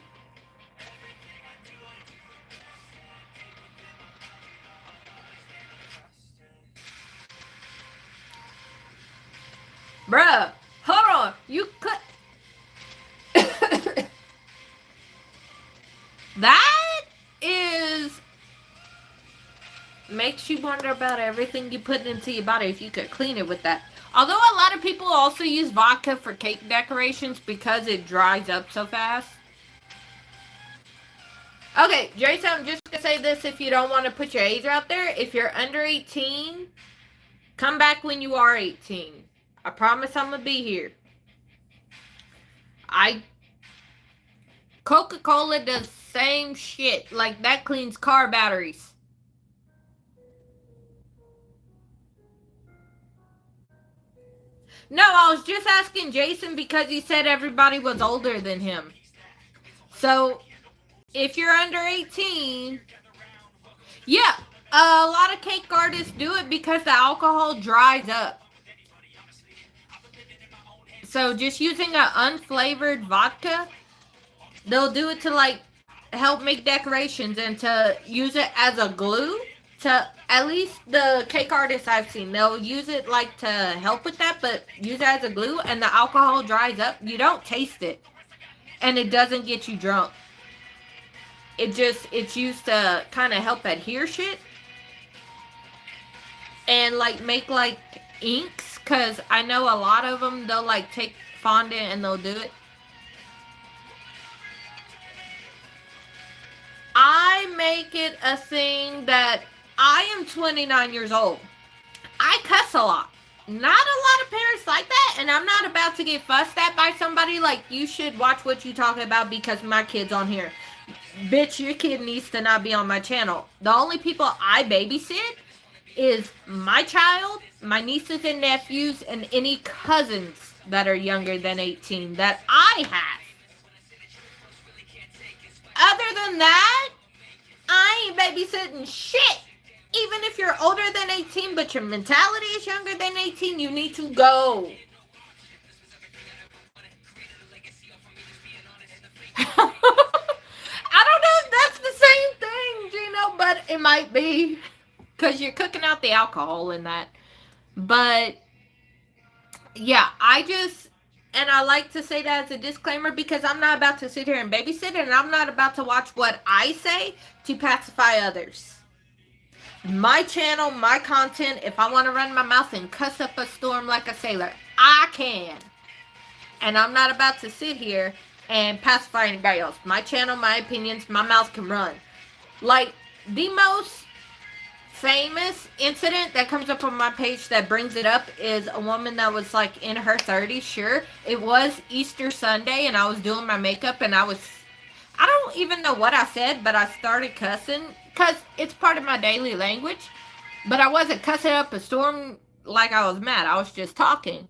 Bruh, hold on. You could. That is makes you wonder about everything you put into your body if you could clean it with that. Although a lot of people also use vodka for cake decorations because it dries up so fast. Okay, Jason, I'm just going to say this if you don't want to put your age out there. If you're under 18, come back when you are 18. I promise I'm going to be here. Coca-Cola does same shit. Like, that cleans car batteries. No, I was just asking Jason because he said everybody was older than him. So, if you're under 18, yeah, a lot of cake artists do it because the alcohol dries up. So, just using an unflavored vodka, they'll do it to, like, help make decorations and to use it as a glue. To at least the cake artists I've seen, they'll use it like to help with that, but use it as a glue, and the alcohol dries up. You don't taste it, and it doesn't get you drunk. It's used to kind of help adhere shit and like make like inks, because I know a lot of them, they'll like take fondant and they'll do it. I make it a thing that I am 29 years old. I cuss a lot. Not a lot of parents like that, and I'm not about to get fussed at by somebody like, you should watch what you talking about because my kid's on here. Bitch, your kid needs to not be on my channel. The only people I babysit is my child, my nieces and nephews, and any cousins that are younger than 18 that I have. Other than that, I ain't babysitting shit. Even if you're older than 18, but your mentality is younger than 18, you need to go. I don't know if that's the same thing, Gino, but it might be. Because you're cooking out the alcohol in that. But yeah, and I like to say that as a disclaimer because I'm not about to sit here and babysit, and I'm not about to watch what I say to pacify others. My channel, my content, if I want to run my mouth and cuss up a storm like a sailor, I can. And I'm not about to sit here and pacify anybody else. My channel, my opinions, my mouth can run. Like, the most famous incident that comes up on my page that brings it up is a woman that was like in her 30s. Sure, it was Easter Sunday and I was doing my makeup and I don't even know what I said, but I started cussing because it's part of my daily language. But I wasn't cussing up a storm like I was mad. I was just talking.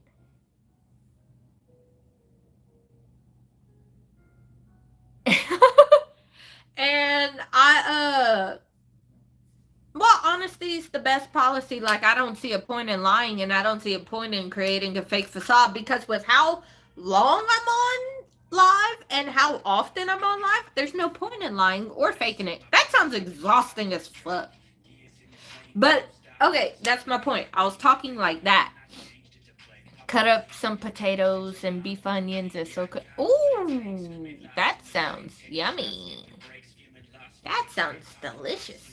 And well, honesty is the best policy. Like, I don't see a point in lying and I don't see a point in creating a fake facade because with how long I'm on live and how often I'm on live, there's no point in lying or faking it. That sounds exhausting as fuck. But, okay, that's my point. I was talking like that. Cut up some potatoes and beef onions and so good. Ooh, that sounds yummy. That sounds delicious.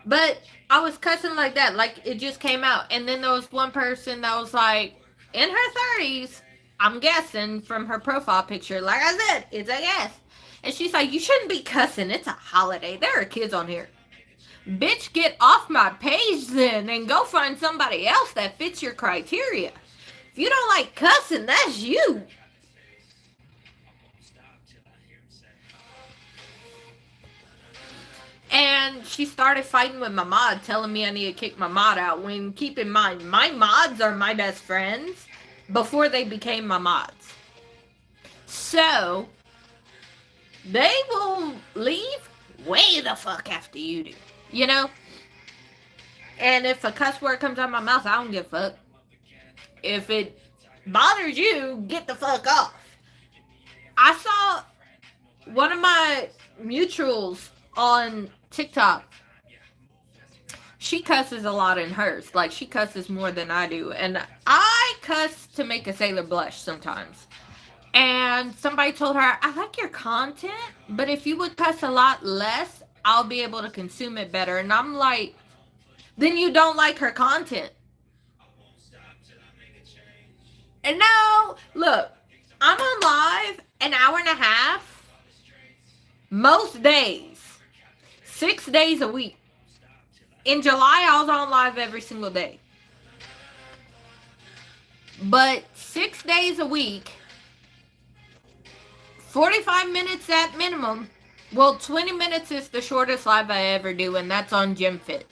But I was cussing like that, like it just came out. And then there was one person that was like, in her 30s, I'm guessing from her profile picture, like I said, it's a guess. And she's like, you shouldn't be cussing. It's a holiday. There are kids on here. Bitch, get off my page then and go find somebody else that fits your criteria. If you don't like cussing, that's you. And she started fighting with my mod, telling me I need to kick my mod out. When, keep in mind, my mods are my best friends before they became my mods. So, they will leave way the fuck after you do. You know? And if a cuss word comes out of my mouth, I don't give a fuck. If it bothers you, get the fuck off. I saw one of my mutuals on TikTok. She cusses a lot in hers. Like, she cusses more than I do. And I cuss to make a sailor blush sometimes. And somebody told her, I like your content, but if you would cuss a lot less, I'll be able to consume it better. And I'm like, then you don't like her content. And now, look, I'm on live an hour and a half most days. 6 days a week. In July, I was on live every single day. But 6 days a week, 45 minutes at minimum. Well, 20 minutes is the shortest live I ever do, and that's on GymFit.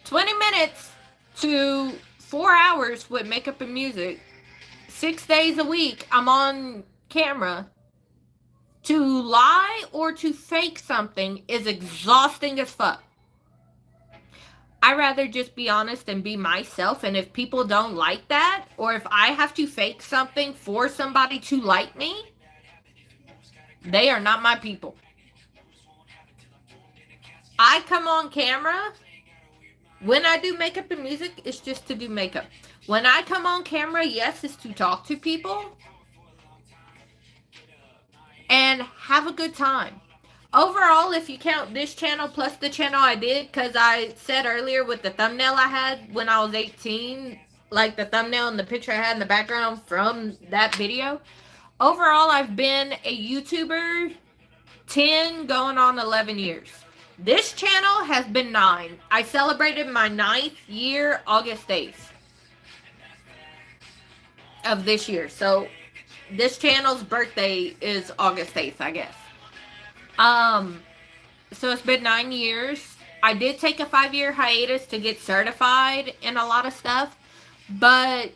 20 minutes to 4 hours with makeup and music. 6 days a week, I'm on camera. To lie or to fake something is exhausting as fuck. I'd rather just be honest and be myself, and if people don't like that, or if I have to fake something for somebody to like me, they are not my people. I come on camera, when I do makeup and music, it's just to do makeup. When I come on camera, yes, it's to talk to people and have a good time. Overall, if you count this channel plus the channel I did, because I said earlier with the thumbnail I had when I was 18, like the thumbnail and the picture I had in the background from that video, overall I've been a YouTuber 10 going on 11 years. This channel has been 9. I celebrated my 9th year August 8th of this year. So this channel's birthday is August 8th, I guess. So it's been 9 years. I did take a 5-year hiatus to get certified in a lot of stuff, but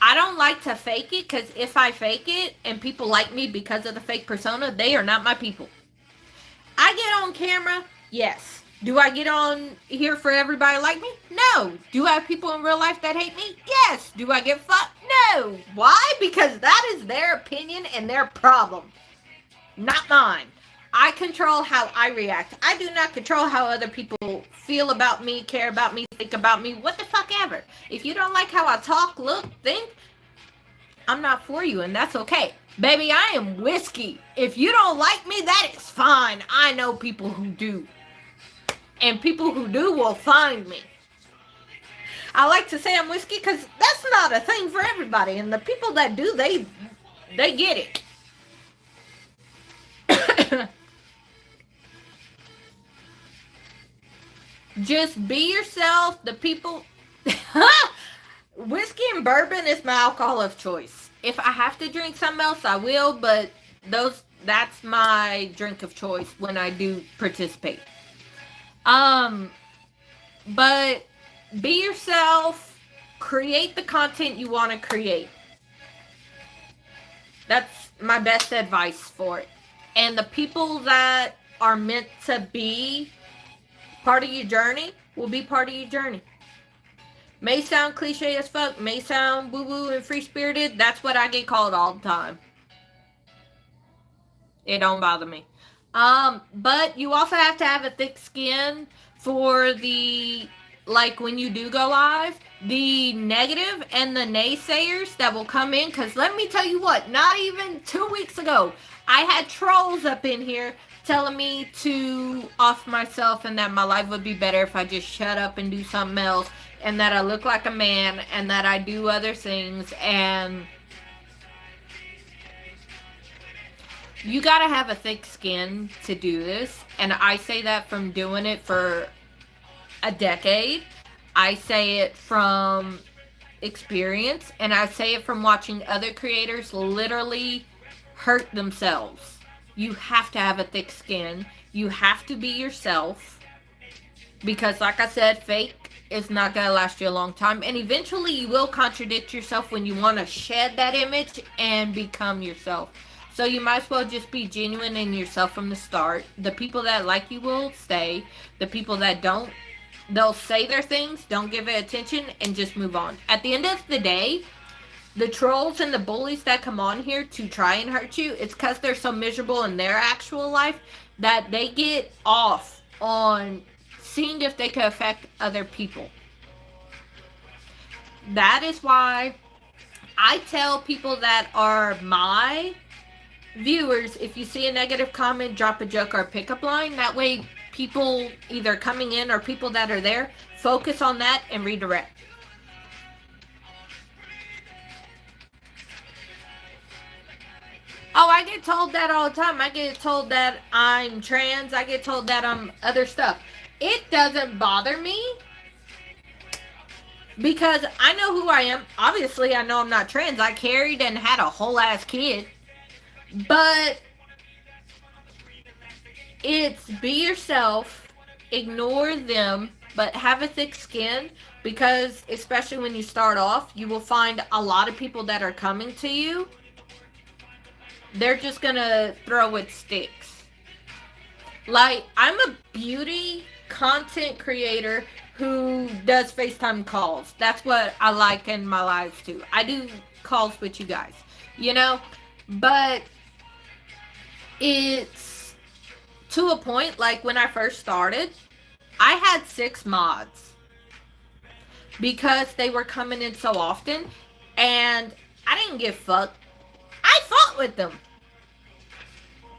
I don't like to fake it, because if I fake it and people like me because of the fake persona, they are not my people. I get on camera, yes. Do I get on here for everybody like me? No. Do I have people in real life that hate me? Yes. Do I get fucked? No. Why? Because that is their opinion and their problem, not mine. I control how I react. I do not control how other people feel about me, care about me, think about me, what the fuck ever. If you don't like how I talk, look, think, I'm not for you, and that's okay. Baby, I am whiskey. If you don't like me, that is fine. I know people who do. And people who do will find me. I like to say I'm whiskey because that's not a thing for everybody. And the people that do, they get it. Just be yourself. The people... Whiskey and bourbon is my alcohol of choice. If I have to drink something else, I will. But that's my drink of choice when I do participate. But be yourself. Create the content you want to create. That's my best advice for it. And the people that are meant to be part of your journey will be part of your journey. May sound cliche as fuck, may sound woo-woo and free-spirited. That's what I get called all the time. It don't bother me. But you also have to have a thick skin for the, like, when you do go live, the negative and the naysayers that will come in. Because let me tell you what, not even 2 weeks ago, I had trolls up in here telling me to off myself and that my life would be better if I just shut up and do something else, and that I look like a man and that I do other things. And you gotta have a thick skin to do this. And I say that from doing it for a decade. I say it from experience, and I say it from watching other creators literally hurt themselves. You have to have a thick skin. You have to be yourself. Because like I said, fake is not going to last you a long time. And eventually you will contradict yourself when you want to shed that image and become yourself. So you might as well just be genuine in yourself from the start. The people that like you will stay. The people that don't, they'll say their things, don't give it attention, and just move on. At the end of the day, the trolls and the bullies that come on here to try and hurt you, it's because they're so miserable in their actual life that they get off on seeing if they can affect other people. That is why I tell people that are my viewers, if you see a negative comment, drop a joke or a pickup line. That way people either coming in or people that are there focus on that and redirect. Oh, I get told that all the time. I get told that I'm trans. I get told that I'm other stuff. It doesn't bother me because I know who I am. Obviously, I know I'm not trans. I carried and had a whole ass kid. But it's be yourself, ignore them, but have a thick skin, because especially when you start off, you will find a lot of people that are coming to you. They're just gonna throw with sticks. Like, I'm a beauty content creator who does FaceTime calls. That's what I like in my lives too. I do calls with you guys, you know? But it's to a point, like when I first started, I had 6 mods because they were coming in so often, and I didn't give a fuck. I fought with them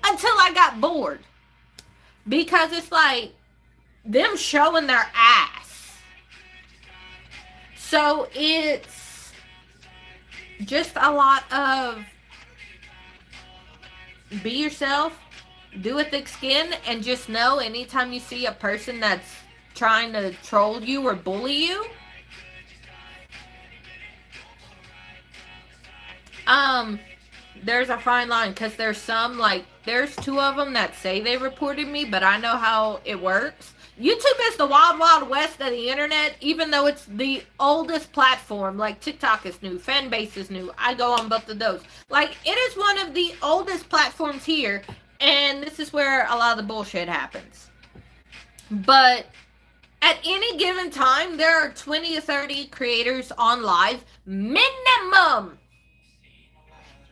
until I got bored, because it's like them showing their ass. So it's just a lot of be yourself, do a thick skin, and just know anytime you see a person that's trying to troll you or bully you, there's a fine line because there's some, like, there's two of them that say they reported me, but I know how it works. YouTube is the wild, wild west of the internet, even though it's the oldest platform. Like, TikTok is new, Fanbase is new. I go on both of those. Like, it is one of the oldest platforms here, and this is where a lot of the bullshit happens. But at any given time, there are 20 to 30 creators on live, minimum.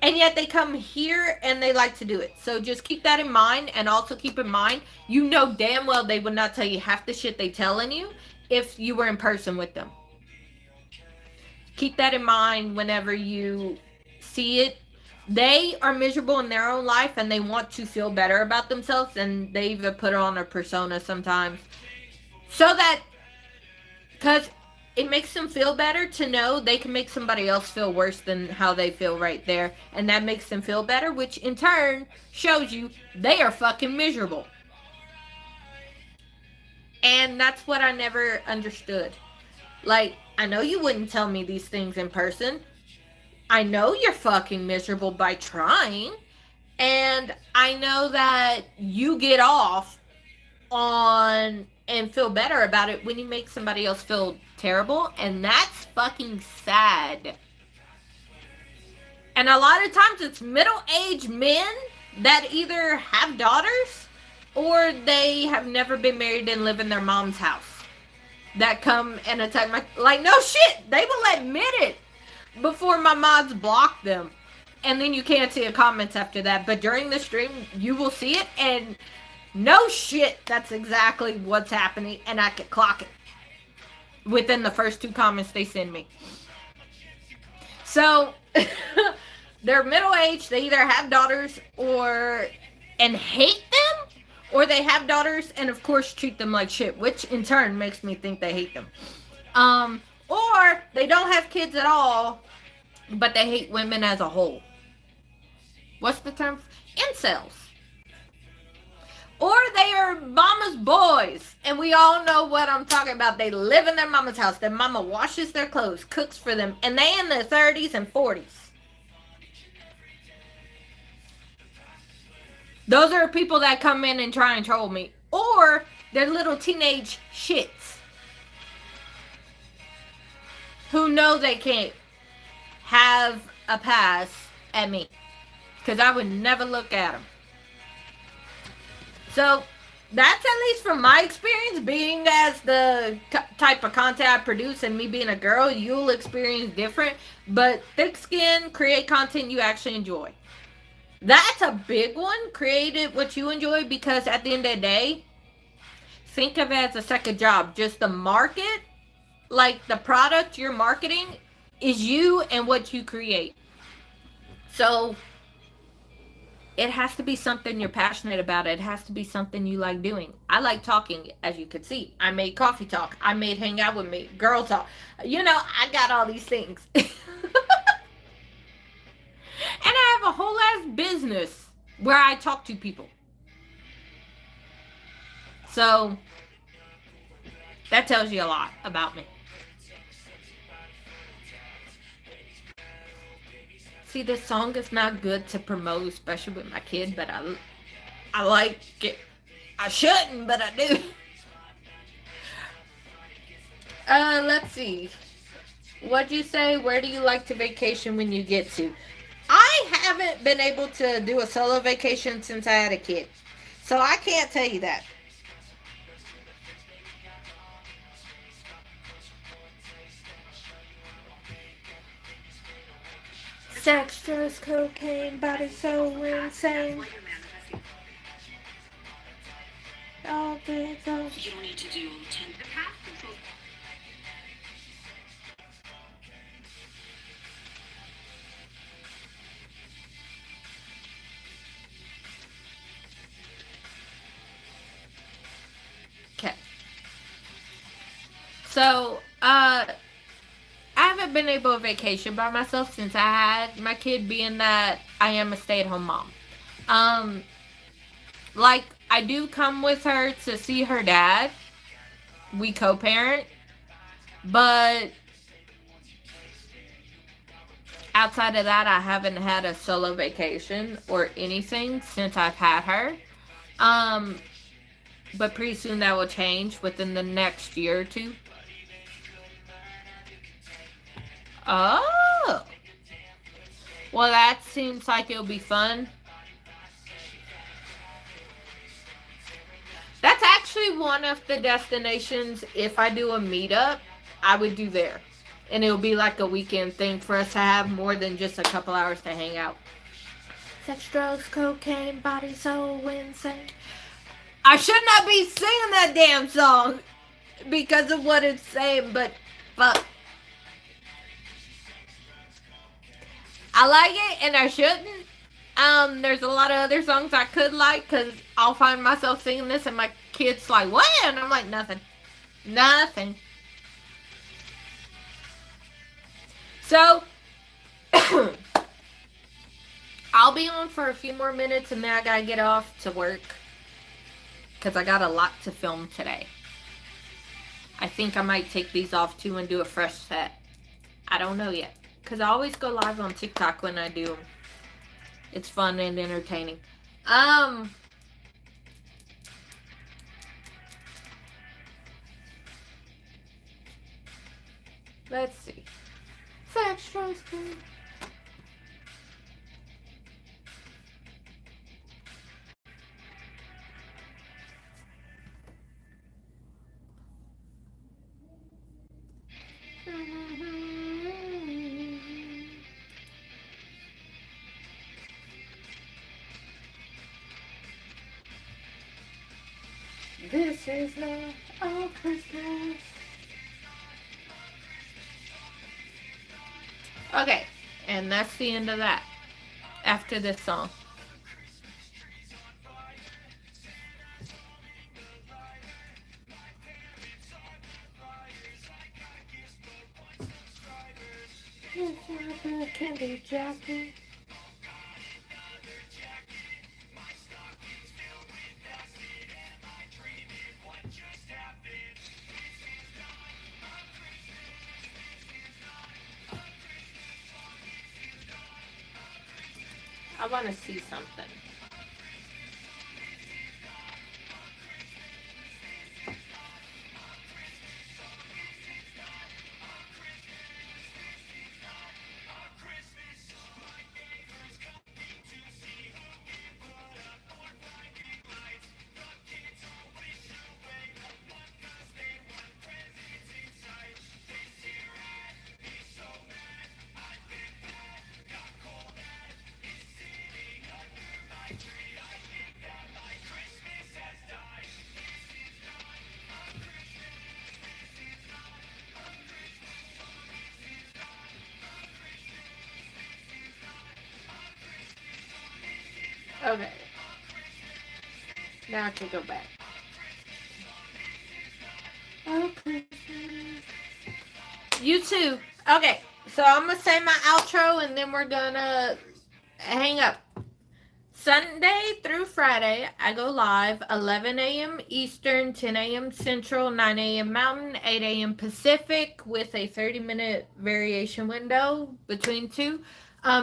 And yet they come here and they like to do it. So just keep that in mind, and also keep in mind, you know damn well they would not tell you half the shit they telling you if you were in person with them. Keep that in mind whenever you see it. They are miserable in their own life and they want to feel better about themselves, and they even put on a persona sometimes. So that, because it makes them feel better to know they can make somebody else feel worse than how they feel right there. And that makes them feel better, which in turn shows you they are fucking miserable. And that's what I never understood. Like, I know you wouldn't tell me these things in person. I know you're fucking miserable by trying. And I know that you get off on and feel better about it when you make somebody else feel terrible, and that's fucking sad. And a lot of times it's middle-aged men that either have daughters or they have never been married and live in their mom's house that come and attack my, like, no shit, they will admit it before my mods block them. And then you can't see the comments after that, but during the stream you will see it, and no shit, that's exactly what's happening, and I can clock it within the first two comments they send me. So, they're middle-aged, they either have daughters and hate them, or they have daughters and of course treat them like shit, which in turn makes me think they hate them. Or they don't have kids at all, but they hate women as a whole. What's the term? Incels. Or they are mama's boys. And we all know what I'm talking about. They live in their mama's house. Their mama washes their clothes, cooks for them. And they in their 30s and 40s. Those are people that come in and try and troll me. Or they're little teenage shits. Who know they can't have a pass at me. Because I would never look at them. So, that's at least from my experience, being as the type of content I produce, and me being a girl, you'll experience different. But thick skin, create content you actually enjoy. That's a big one. Create it what you enjoy, because at the end of the day, think of it as a second job. Just the market, like the product you're marketing, is you and what you create. So, it has to be something you're passionate about. It has to be something you like doing. I like talking, as you could see. I made coffee talk. I made hang out with me, girl talk. You know, I got all these things. And I have a whole ass business where I talk to people. So, that tells you a lot about me. See, this song is not good to promote, especially with my kid, but I like it. I shouldn't, but I do. Let's see. What'd you say? Where do you like to vacation when you get to? I haven't been able to do a solo vacation since I had a kid. So I can't tell you that. Sex, drugs, cocaine, body so insane. All things all. You don't need to do 10. Okay. So, I haven't been able to vacation by myself since I had my kid, being that I am a stay-at-home mom. Like, I do come with her to see her dad. We co-parent. But Outside of that, I haven't had a solo vacation or anything since I've had her. Um, but pretty soon that will change within the next year or two. Oh, well, that seems like it'll be fun. That's actually one of the destinations. If I do a meetup, I would do there. And it'll be like a weekend thing for us to have more than just a couple hours to hang out. Sex, drugs, cocaine, body so insane. I should not be singing that damn song because of what it's saying, but fuck. I like it and I shouldn't. There's a lot of other songs I could like because I'll find myself singing this and my kid's like, what? And I'm like, nothing. Nothing. So, I'll be on for a few more minutes and then I gotta get off to work because I got a lot to film today. I think I might take these off too and do a fresh set. I don't know yet because I always go live on TikTok when I do them. It's fun and entertaining. Let's see. Sex, drugs, cocaine. This is not all Christmas. Okay, and that's the end of that. After this song. Candy jacket. I want to see something. Okay. Now I can go back. Okay. You too. Okay. So I'm going to say my outro and then we're going to hang up. Sunday through Friday, I go live 11 a.m. Eastern, 10 a.m. Central, 9 a.m. Mountain, 8 a.m. Pacific with a 30-minute variation window between two.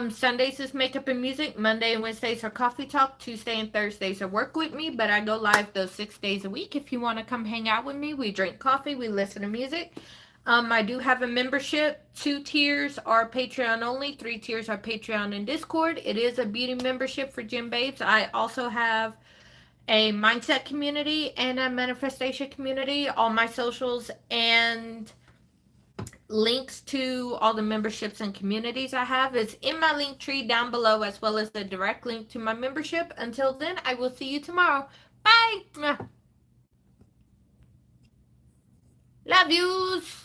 Sundays is makeup and music. Monday and Wednesdays are coffee talk. Tuesday and Thursdays are work with me, but I go live those 6 days a week. If you want to come hang out with me, we drink coffee, we listen to music. I do have a membership. 2 tiers are Patreon only. 3 tiers are Patreon and Discord. It is a beauty membership for Gym Babes. I also have a mindset community and a manifestation community. All my socials and links to all the memberships and communities I have is in my link tree down below, as well as the direct link to my membership. Until then, I will see you tomorrow. Bye. Love yous.